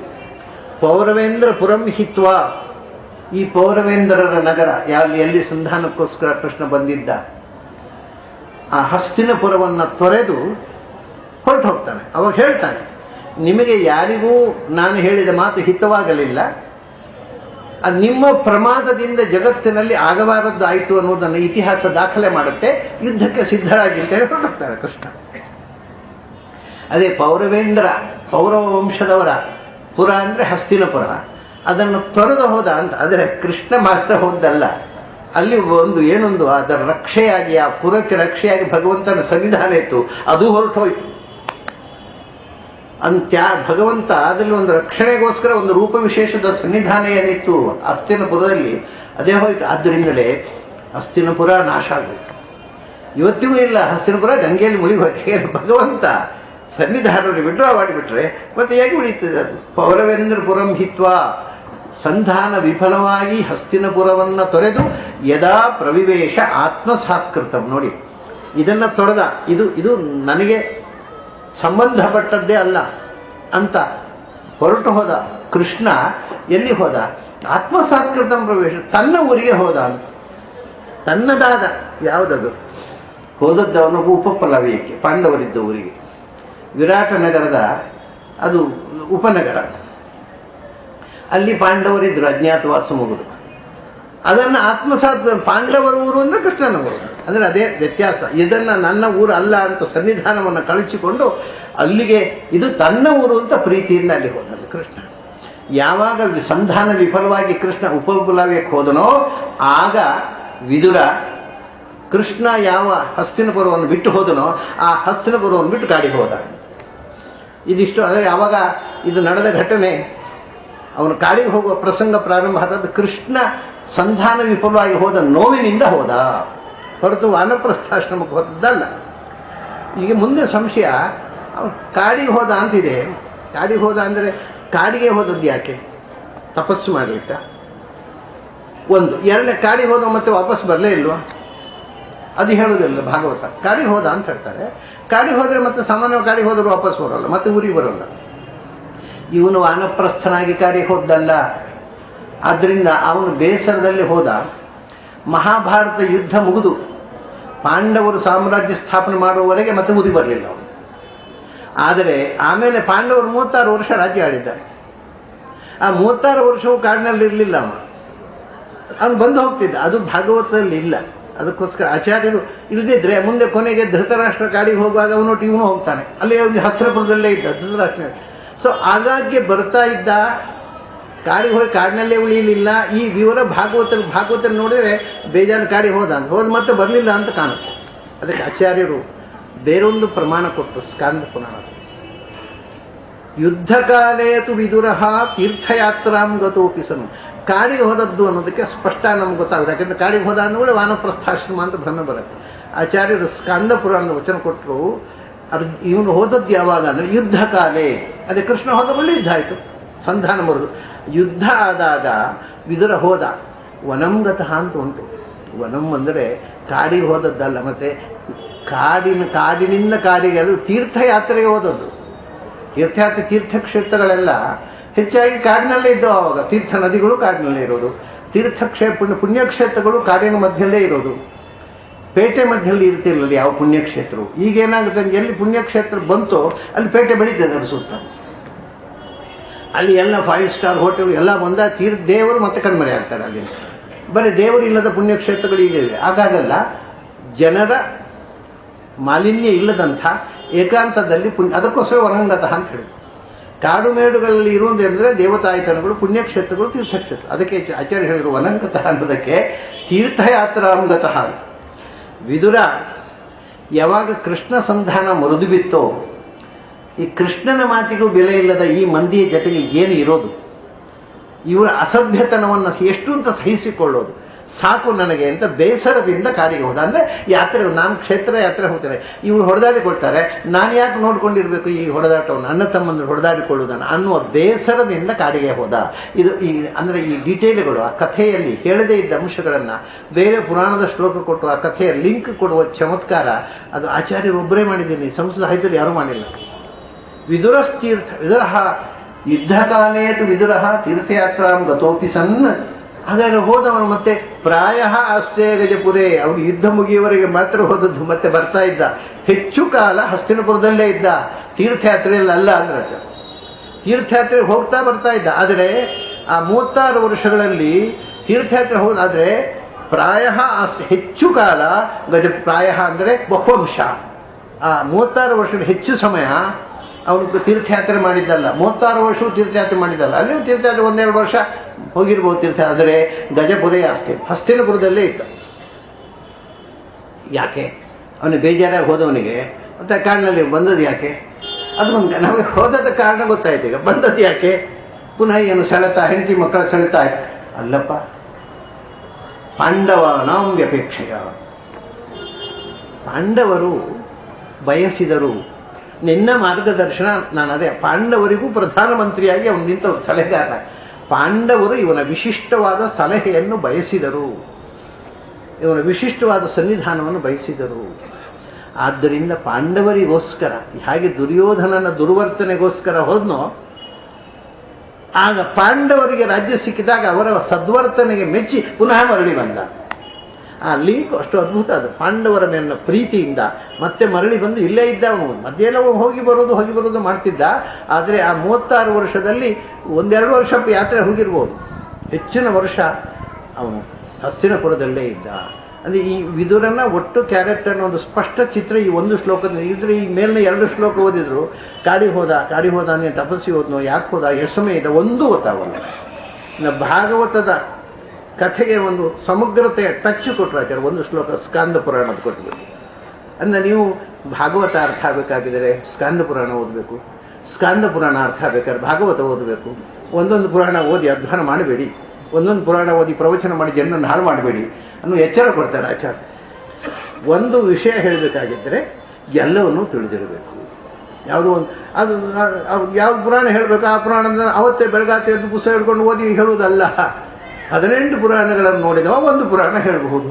ಪೌರವೇಂದ್ರ ಪುರಂ ಹಿತ್ವ, ಈ ಪೌರವೇಂದ್ರರ ನಗರ ಎಲ್ಲಿ ಸಂಧಾನಕ್ಕೋಸ್ಕರ ಕೃಷ್ಣ ಬಂದಿದ್ದ ಆ ಹಸ್ತಿನಪುರವನ್ನು ತೊರೆದು ಹೊರಟು ಹೋಗ್ತಾನೆ. ಅವಾಗ ಹೇಳ್ತಾನೆ, ನಿಮಗೆ ಯಾರಿಗೂ ನಾನು ಹೇಳಿದ ಮಾತು ಹಿತವಾಗಲಿಲ್ಲ, ಅದು ನಿಮ್ಮ ಪ್ರಮಾದದಿಂದ ಜಗತ್ತಿನಲ್ಲಿ ಆಗಬಾರದ್ದು ಆಯಿತು ಅನ್ನೋದನ್ನು ಇತಿಹಾಸ ದಾಖಲೆ ಮಾಡುತ್ತೆ, ಯುದ್ಧಕ್ಕೆ ಸಿದ್ಧರಾಗಿ ಅಂತೇಳಿ ಹೊರಟೋಗ್ತಾರೆ ಕೃಷ್ಣ. ಅದೇ ಪೌರವ ವಂಶದವರ ಪುರ ಅಂದರೆ ಹಸ್ತಿನಪುರ, ಅದನ್ನು ತೊರೆದು ಹೋದ ಅಂತ. ಆದರೆ ಕೃಷ್ಣ ಮಾತ್ರ ಹೋದ್ದಲ್ಲ, ಅಲ್ಲಿ ಏನೊಂದು ಅದರ ರಕ್ಷೆಯಾಗಿ, ಆ ಪುರಕ್ಕೆ ರಕ್ಷೆಯಾಗಿ ಭಗವಂತನ ಸನ್ನಿಧಾನ ಇತ್ತು, ಅದು ಹೊರಟೋಯ್ತು. ಭಗವಂತ ಅದರಲ್ಲಿ ಒಂದು ರಕ್ಷಣೆಗೋಸ್ಕರ ಒಂದು ರೂಪ ವಿಶೇಷದ ಸನ್ನಿಧಾನ ಏನಿತ್ತು ಹಸ್ತಿನಪುರದಲ್ಲಿ, ಅದೇ ಹೋಯ್ತು. ಆದ್ದರಿಂದಲೇ ಹಸ್ತಿನಪುರ ನಾಶ ಆಗೋಯ್ತು. ಇವತ್ತಿಗೂ ಇಲ್ಲ ಹಸ್ತಿನಪುರ, ಗಂಗೆಯಲ್ಲಿ ಮುಳುಗಿ ಹೋಯ್ತು. ಭಗವಂತ ಸನ್ನಿಧಾನವನ್ನು ವಿಡ್ರಾ ಮಾಡಿಬಿಟ್ರೆ ಮತ್ತೆ ಹೇಗೆ ಉಳಿತದೆ ಅದು? ಪೌರವೇಂದ್ರ ಪುರಂ ಹಿತ್ವ, ಸಂಧಾನ ವಿಫಲವಾಗಿ ಹಸ್ತಿನಪುರವನ್ನು ತೊರೆದು ಯದಾ ಪ್ರವಿವೇಶ ಆತ್ಮಸಾತ್ಕೃತಂ. ನೋಡಿ, ಇದನ್ನು ತೊರೆದ, ಇದು ನನಗೆ ಸಂಬಂಧಪಟ್ಟದ್ದೇ ಅಲ್ಲ ಅಂತ ಹೊರಟು ಹೋದ ಕೃಷ್ಣ. ಎಲ್ಲಿ ಹೋದ? ಆತ್ಮಸಾತ್ಕೃತಂ ಪ್ರವೇಶ, ತನ್ನ ಊರಿಗೆ ಹೋದ ಅಂತ. ತನ್ನದಾದ ಯಾವುದದು ಹೋದದ್ದು ಅವನು ಉಪಪ್ಲವ್ಯಕ್ಕೆ, ಪಾಂಡವರಿದ್ದ ಊರಿಗೆ. ವಿರಾಟ ನಗರದ ಅದು ಉಪನಗರ, ಅಲ್ಲಿ ಪಾಂಡವರಿದ್ದರು, ಅಜ್ಞಾತವಾಸ ಮುಗಿದು. ಅದನ್ನು ಪಾಂಡವರ ಊರು ಅಂದರೆ ಕೃಷ್ಣನ ಊರು, ಅಂದರೆ ಅದೇ ವ್ಯತ್ಯಾಸ. ಇದನ್ನು ನನ್ನ ಊರು ಅಲ್ಲ ಅಂತ ಸನ್ನಿಧಾನವನ್ನು ಕಳಚಿಕೊಂಡು ಅಲ್ಲಿಗೆ ಇದು ತನ್ನ ಊರು ಅಂತ ಪ್ರೀತಿಯಿಂದ ಅಲ್ಲಿ ಹೋದನು ಕೃಷ್ಣ. ಯಾವಾಗ ಸಂಧಾನ ವಿಫಲವಾಗಿ ಕೃಷ್ಣ ಉಪಪ್ಲವ್ಯಕ್ಕೆ ಹೋದನೋ ಆಗ ವಿದುರ ಕೃಷ್ಣ ಯಾವ ಹಸ್ತಿನಪುರವನ್ನು ಬಿಟ್ಟು ಹೋದನೋ ಆ ಹಸ್ತಿನಪುರವನ್ನು ಬಿಟ್ಟು ಕಾಡಿಗೆ ಹೋದ. ಇದಿಷ್ಟು ಅದೇ ಯಾವಾಗ ಇದು ನಡೆದ ಘಟನೆ. ಅವನು ಕಾಡಿಗೆ ಹೋಗುವ ಪ್ರಸಂಗ ಪ್ರಾರಂಭ ಆದದ್ದು ಕೃಷ್ಣ ಸಂಧಾನ ವಿಫಲವಾಗಿ ಹೋದ ನೋವಿನಿಂದ ಹೋದ, ಹೊರತು ವಾನಪ್ರಸ್ಥಾಶ್ರಮಕ್ಕೆ ಹೋದದ್ದಲ್ಲ. ಈಗ ಮುಂದೆ ಸಂಶಯ, ಅವನು ಕಾಡಿಗೆ ಹೋದ ಅಂತಿದೆ. ಕಾಡಿಗೆ ಹೋದ ಅಂದರೆ ಕಾಡಿಗೆ ಹೋದದ್ದು ಯಾಕೆ? ತಪಸ್ಸು ಮಾಡಲಿಕ್ಕ ಒಂದು. ಎರಡನೇ, ಕಾಡಿಗೆ ಹೋದ ಮತ್ತೆ ವಾಪಸ್ ಬರಲೇ ಇಲ್ವಾ? ಅದು ಹೇಳೋದಿಲ್ಲ ಭಾಗವತ. ಕಾಡಿಗೆ ಹೋದ ಅಂತ ಹೇಳ್ತಾರೆ. ಕಾಡಿಗೆ ಹೋದರೆ ಮತ್ತೆ ಸಾಮಾನ್ಯ ಕಾಡಿಗೆ ಹೋದರೂ ವಾಪಸ್ ಬರೋಲ್ಲ, ಮತ್ತೆ ಊರಿಗೆ ಬರೋಲ್ಲ. ಇವನು ವಾನಪ್ರಸ್ಥನಾಗಿ ಕಾಡಿಗೆ ಹೋದ್ದಲ್ಲ. ಆದ್ದರಿಂದ ಅವನು ಬೇಸರದಲ್ಲಿ ಹೋದ. ಮಹಾಭಾರತ ಯುದ್ಧ ಮುಗಿದು ಪಾಂಡವರು ಸಾಮ್ರಾಜ್ಯ ಸ್ಥಾಪನೆ ಮಾಡುವವರೆಗೆ ಮತ್ತೆ ಊರಿಗೆ ಬರಲಿಲ್ಲ ಅವನು. ಆದರೆ ಆಮೇಲೆ ಪಾಂಡವರು 36 ವರ್ಷ ರಾಜ್ಯ ಆಳಿದ್ದಾರೆ. ಆ 36 ವರ್ಷವೂ ಕಾಡಿನಲ್ಲಿ ಇರಲಿಲ್ಲ ಅವನು ಬಂದು ಹೋಗ್ತಿದ್ದ. ಅದು ಭಾಗವತದಲ್ಲಿ ಇಲ್ಲ. ಅದಕ್ಕೋಸ್ಕರ ಆಚಾರ್ಯರು ಇಲ್ಲದಿದ್ದರೆ ಮುಂದೆ ಕೊನೆಗೆ ಧೃತರಾಷ್ಟ್ರ ಕಾಡಿಗೆ ಹೋಗುವಾಗ ಅವನೊಟ್ಟು ಇವನು ಹೋಗ್ತಾನೆ. ಅಲ್ಲಿ ಹಸ್ತಿನಪುರದಲ್ಲೇ ಇದ್ದ ಧೃತರಾಷ್ಟ್ರ. ಸೊ ಆಗಾಗ್ಗೆ ಬರ್ತಾ ಇದ್ದ, ಕಾಡಿಗೆ ಹೋಗಿ ಕಾಡಿನಲ್ಲೇ ಉಳಿಯಲಿಲ್ಲ. ಈ ವಿವರ ಭಾಗವತಲ್ಲಿ ನೋಡಿದರೆ ಬೇಜಾನ್ ಕಾಡಿಗೆ ಹೋದ ಮತ್ತೆ ಬರಲಿಲ್ಲ ಅಂತ ಕಾಣುತ್ತೆ. ಅದಕ್ಕೆ ಆಚಾರ್ಯರು ಬೇರೊಂದು ಪ್ರಮಾಣ ಕೊಟ್ಟು ಸ್ಕಾಂದ ಪುರಾಣ, ಯುದ್ಧ ಕಾಲೇತು ವಿದುರಃ ತೀರ್ಥಯಾತ್ರಾಂ ಗತೋಪಿಸನು. ಕಾಡಿಗೆ ಹೋದದ್ದು ಅನ್ನೋದಕ್ಕೆ ಸ್ಪಷ್ಟ ನಮ್ಗೆ ಗೊತ್ತಾಗುತ್ತೆ. ಯಾಕೆಂದರೆ ಕಾಡಿಗೆ ಹೋದ ಅಂದಮೇಲೆ ವಾನಪ್ರಸ್ಥಾಶ್ರಮ ಅಂತ ಭ್ರಮೆ ಬರುತ್ತೆ. ಆಚಾರ್ಯರು ಸ್ಕಾಂದ ಪುರಾಣದ ವಚನ ಕೊಟ್ಟರು. ಇವನು ಹೋದದ್ದು ಯಾವಾಗ ಅಂದರೆ ಯುದ್ಧ ಕಾಲೇ. ಅದೇ ಕೃಷ್ಣ ಹೋದ ಬಳಿ ಯುದ್ಧ ಆಯಿತು, ಸಂಧಾನ ಬರೋದು. ಯುದ್ಧ ಆದಾಗ ವಿದುರ ಹೋದ. ವನಂಗತಃ ಅಂತ ಉಂಟು. ವನಂ ಅಂದರೆ ಕಾಡಿಗೆ ಹೋದದ್ದಲ್ಲ, ಮತ್ತು ಕಾಡಿನಿಂದ ಕಾಡಿಗೆ, ಅದು ತೀರ್ಥಯಾತ್ರೆಗೆ ಹೋದದ್ದು. ತೀರ್ಥಕ್ಷೇತ್ರಗಳೆಲ್ಲ ಹೆಚ್ಚಾಗಿ ಕಾಡಿನಲ್ಲೇ ಇದ್ದವು. ಆವಾಗ ತೀರ್ಥ ನದಿಗಳು ಕಾಡಿನಲ್ಲೇ ಇರೋದು, ಪುಣ್ಯಕ್ಷೇತ್ರಗಳು ಕಾಡಿನ ಮಧ್ಯಲ್ಲೇ ಇರೋದು. ಪೇಟೆ ಮಧ್ಯದಲ್ಲಿ ಇರ್ತಿರಲಿಲ್ಲ ಯಾವ ಪುಣ್ಯಕ್ಷೇತ್ರವು. ಈಗೇನಾಗುತ್ತೆ, ಎಲ್ಲಿ ಪುಣ್ಯಕ್ಷೇತ್ರ ಬಂತೋ ಅಲ್ಲಿ ಪೇಟೆ ಬೆಳೀತದೆ ಅದರ ಸುತ್ತ. ಅಲ್ಲಿ ಎಲ್ಲ 5 ಸ್ಟಾರ್ ಹೋಟೆಲ್ ಎಲ್ಲ ಬಂದ ದೇವರು ಮತ್ತೆ ಕಣ್ಮರೆ ಆಗ್ತಾರೆ. ಅಲ್ಲಿ ಬರೀ ದೇವರು ಇಲ್ಲದ ಪುಣ್ಯಕ್ಷೇತ್ರಗಳು ಈಗ ಇವೆ. ಹಾಗಾಗಲ್ಲ, ಜನರ ಮಾಲಿನ್ಯ ಇಲ್ಲದಂಥ ಏಕಾಂತದಲ್ಲಿ ಅದಕ್ಕೋಸ್ಕರ ವನಂಗತಃ ಅಂತ ಹೇಳಿದ್ರು. ಕಾಡು ಮೇಡುಗಳಲ್ಲಿ ಇರುವುದು ಅಂದರೆ ದೇವತಾಯತನಗಳು, ಪುಣ್ಯಕ್ಷೇತ್ರಗಳು, ತೀರ್ಥಕ್ಷೇತ್ರ. ಅದಕ್ಕೆ ಆಚಾರ್ಯ ಹೇಳಿದರು ವನಂಗತಃ ಅನ್ನೋದಕ್ಕೆ ತೀರ್ಥಯಾತ್ರಾಂಗತಃ. ವಿದುರ ಯಾವಾಗ ಕೃಷ್ಣ ಸಂಧಾನ ಮುರಿದು ಬಿತ್ತೋ, ಈ ಕೃಷ್ಣನ ಮಾತಿಗೂ ಬೆಲೆ ಇಲ್ಲದ ಈ ಮಂದಿಯ ಜೊತೆಗೆ ಏನು ಇರೋದು, ಇವರ ಅಸಭ್ಯತನವನ್ನು ಎಷ್ಟು ಅಂತ ಸಹಿಸಿಕೊಳ್ಳೋದು, ಸಾಕು ನನಗೆ ಅಂತ ಬೇಸರದಿಂದ ಕಾಡಿಗೆ ಹೋದ. ಅಂದರೆ ಯಾತ್ರೆ, ನಾನು ಕ್ಷೇತ್ರ ಯಾತ್ರೆ ಹೋಗ್ತಾರೆ, ಇವರು ಹೊಡೆದಾಡಿಕೊಳ್ತಾರೆ, ನಾನು ಯಾಕೆ ನೋಡ್ಕೊಂಡಿರಬೇಕು ಈ ಹೊಡೆದಾಟವನ್ನು, ಅಣ್ಣ ತಮ್ಮಂದರು ಹೊಡೆದಾಡಿಕೊಳ್ಳುವುದನ್ನು ಅನ್ನುವ ಬೇಸರದಿಂದ ಕಾಡಿಗೆ ಹೋದ. ಇದು ಅಂದರೆ ಈ ಡೀಟೇಲ್ಗಳು ಆ ಕಥೆಯಲ್ಲಿ ಹೇಳದೇ ಇದ್ದ ಅಂಶಗಳನ್ನು ಬೇರೆ ಪುರಾಣದ ಶ್ಲೋಕ ಕೊಟ್ಟು ಆ ಕಥೆಯ ಲಿಂಕ್ ಕೊಡುವ ಚಮತ್ಕಾರ ಅದು ಆಚಾರ್ಯರು ಒಬ್ಬರೇ ಮಾಡಿದ್ದೀನಿ, ಸಂಸ್ಕೃತ ಸಾಹಿತ್ಯದಲ್ಲಿ ಯಾರೂ ಮಾಡಿಲ್ಲ. ವಿದುರಸ್ತೀರ್ಥ ವಿದುರ ಯುದ್ಧಕಾಲೇತು ವಿದುರ ತೀರ್ಥಯಾತ್ರಾಂ ಗತೋಪಿ ಸನ್. ಹಾಗಾದರೆ ಹೋದವನು ಮತ್ತೆ ಪ್ರಾಯ ಅಷ್ಟೇ ಗಜಪುರೇ, ಅವನು ಯುದ್ಧ ಮುಗಿಯುವವರೆಗೆ ಮಾತ್ರ ಹೋದದ್ದು, ಮತ್ತೆ ಬರ್ತಾ ಇದ್ದ. ಹೆಚ್ಚು ಕಾಲ ಹಸ್ತಿನಪುರದಲ್ಲೇ ಇದ್ದ, ತೀರ್ಥಯಾತ್ರೆಯಲ್ಲಿ ಅಲ್ಲ ಅಂದ್ರೆ. ತೀರ್ಥಯಾತ್ರೆಗೆ ಹೋಗ್ತಾ ಬರ್ತಾ ಇದ್ದ. ಆದರೆ ಆ 36 ವರ್ಷಗಳಲ್ಲಿ ತೀರ್ಥಯಾತ್ರೆ ಹೋದಾದರೆ ಪ್ರಾಯ ಹೆಚ್ಚು ಕಾಲ ಪ್ರಾಯ ಅಂದರೆ ಬಹುವಂಶ, ಆ 36 ವರ್ಷದ ಹೆಚ್ಚು ಸಮಯ ಅವನು ತೀರ್ಥಯಾತ್ರೆ ಮಾಡಿದ್ದಲ್ಲ. 36 ವರ್ಷವೂ ತೀರ್ಥಯಾತ್ರೆ ಮಾಡಿದ್ದಲ್ಲ. ಅಲ್ಲಿ ತೀರ್ಥಯಾತ್ರೆ 1-2 ವರ್ಷ ಹೋಗಿರ್ಬೋದು ತೀರ್ಥ. ಆದರೆ ಗಜಪುರೇ ಹಸ್ತಿನಪುರದಲ್ಲೇ ಇದ್ದ. ಯಾಕೆ ಅವನು ಬೇಜಾರಾಗಿ ಹೋದವನಿಗೆ ಮತ್ತು ಕಾಡಿನಲ್ಲಿ ಬಂದದ್ದು ಯಾಕೆ, ಅದಕ್ಕೊಂದು ನಮಗೆ ಹೋದದ ಕಾರಣ ಗೊತ್ತಾಯ್ತು. ಈಗ ಬಂದದ್ದು ಯಾಕೆ, ಪುನಃ ಏನು ಸೆಳೆತ, ಹೆಂಡತಿ ಮಕ್ಕಳ ಸೆಳೆತ ಆಯ್ತು ಅಲ್ಲಪ್ಪ. ಪಾಂಡವಾನಾಂ ವ್ಯಪೇಕ್ಷೆಯ, ಪಾಂಡವರು ಬಯಸಿದರು ನಿನ್ನ ಮಾರ್ಗದರ್ಶನ. ನಾನು ಅದೇ ಪಾಂಡವರಿಗೂ ಪ್ರಧಾನಮಂತ್ರಿಯಾಗಿ ಅವನು ನಿಂತವರು, ಸಲಹೆಗಾರ. ಪಾಂಡವರು ಇವನ ವಿಶಿಷ್ಟವಾದ ಸಲಹೆಯನ್ನು ಬಯಸಿದರು, ಇವನ ವಿಶಿಷ್ಟವಾದ ಸನ್ನಿಧಾನವನ್ನು ಬಯಸಿದರು. ಆದ್ದರಿಂದ ಪಾಂಡವರಿಗೋಸ್ಕರ ಹಾಗೆ ದುರ್ಯೋಧನನ ದುರ್ವರ್ತನೆಗೋಸ್ಕರ ಹೋದ್ನೋ, ಆಗ ಪಾಂಡವರಿಗೆ ರಾಜ್ಯ ಸಿಕ್ಕಿದಾಗ ಅವರ ಸದ್ವರ್ತನೆಗೆ ಮೆಚ್ಚಿ ಪುನಃ ಮರಳಿ ಬಂದ. ಆ ಲಿಂಕ್ ಅಷ್ಟು ಅದ್ಭುತ. ಅದು ಪಾಂಡವರ ಮೇಲಿನ ಪ್ರೀತಿಯಿಂದ ಮತ್ತೆ ಮರಳಿ ಬಂದು ಇಲ್ಲೇ ಇದ್ದ. ಅವನು ಮಧ್ಯೆಲ್ಲ ಹೋಗಿ ಬರೋದು ಮಾಡ್ತಿದ್ದ. ಆದರೆ ಆ 36 ವರ್ಷದಲ್ಲಿ 1-2 ವರ್ಷ ಯಾತ್ರೆ ಹೋಗಿರ್ಬೋದು, ಹೆಚ್ಚಿನ ವರ್ಷ ಅವನು ಹಸ್ತಿನಪುರದಲ್ಲೇ ಇದ್ದ. ಅಂದರೆ ಈ ವಿದುರನ ಒಟ್ಟು ಕ್ಯಾರೆಕ್ಟರ್ನ ಒಂದು ಸ್ಪಷ್ಟ ಚಿತ್ರ ಈ ಒಂದು ಶ್ಲೋಕದ ಇದ್ರೆ. ಈ ಮೇಲಿನ 2 ಶ್ಲೋಕ ಓದಿದ್ರು, ಕಾಡಿಗೆ ಹೋದ ನೀನು ತಪಸ್ಸಿ ಹೋದ್ನೋ, ಯಾಕೆ ಹೋದ, ಎಷ್ಟು ಸಮಯ ಇದ್ದ, ಒಂದೂ ಗೊತ್ತಾಗಲ್ಲ. ಇನ್ನು ಭಾಗವತದ ಕಥೆಗೆ ಒಂದು ಸಮಗ್ರತೆಯ ಟಚ್ ಕೊಟ್ಟರು ಆಚಾರ್ಯ. 1 ಶ್ಲೋಕ ಸ್ಕಾಂದ ಪುರಾಣದ ಕೊಟ್ಟರು. ಅಂದರೆ ನೀವು ಭಾಗವತ ಅರ್ಥ ಆಗಬೇಕಾಗಿದ್ದರೆ ಸ್ಕಾಂದ ಪುರಾಣ ಓದಬೇಕು, ಸ್ಕಾಂದ ಪುರಾಣ ಅರ್ಥ ಆಗಬೇಕಾದ್ರೆ ಭಾಗವತ ಓದಬೇಕು. ಒಂದೊಂದು ಪುರಾಣ ಓದಿ ಅಧ್ವಾನ ಮಾಡಬೇಡಿ, ಒಂದೊಂದು ಪುರಾಣ ಓದಿ ಪ್ರವಚನ ಮಾಡಿ ಜನರನ್ನು ಹಾಳು ಮಾಡಬೇಡಿ ಅನ್ನೋ ಎಚ್ಚರ ಕೊಡ್ತಾರೆ ಆಚಾರ್ಯ. ಒಂದು ವಿಷಯ ಹೇಳಬೇಕಾಗಿದ್ದರೆ ಎಲ್ಲವನ್ನೂ ತಿಳಿದಿರಬೇಕು. ಯಾವುದೋ ಒಂದು ಅದು ಯಾವ್ದು ಪುರಾಣ ಹೇಳಬೇಕು, ಆ ಪುರಾಣದ ಅವತ್ತೇ ಬೆಳಗಾತೆ ಎದ್ದು ಪುಸ್ತಕ ಹಿಡ್ಕೊಂಡು ಓದಿ ಹೇಳುವುದಲ್ಲ. 18 ಪುರಾಣಗಳನ್ನು ನೋಡಿದವ ಒಂದು ಪುರಾಣ ಹೇಳಬಹುದು.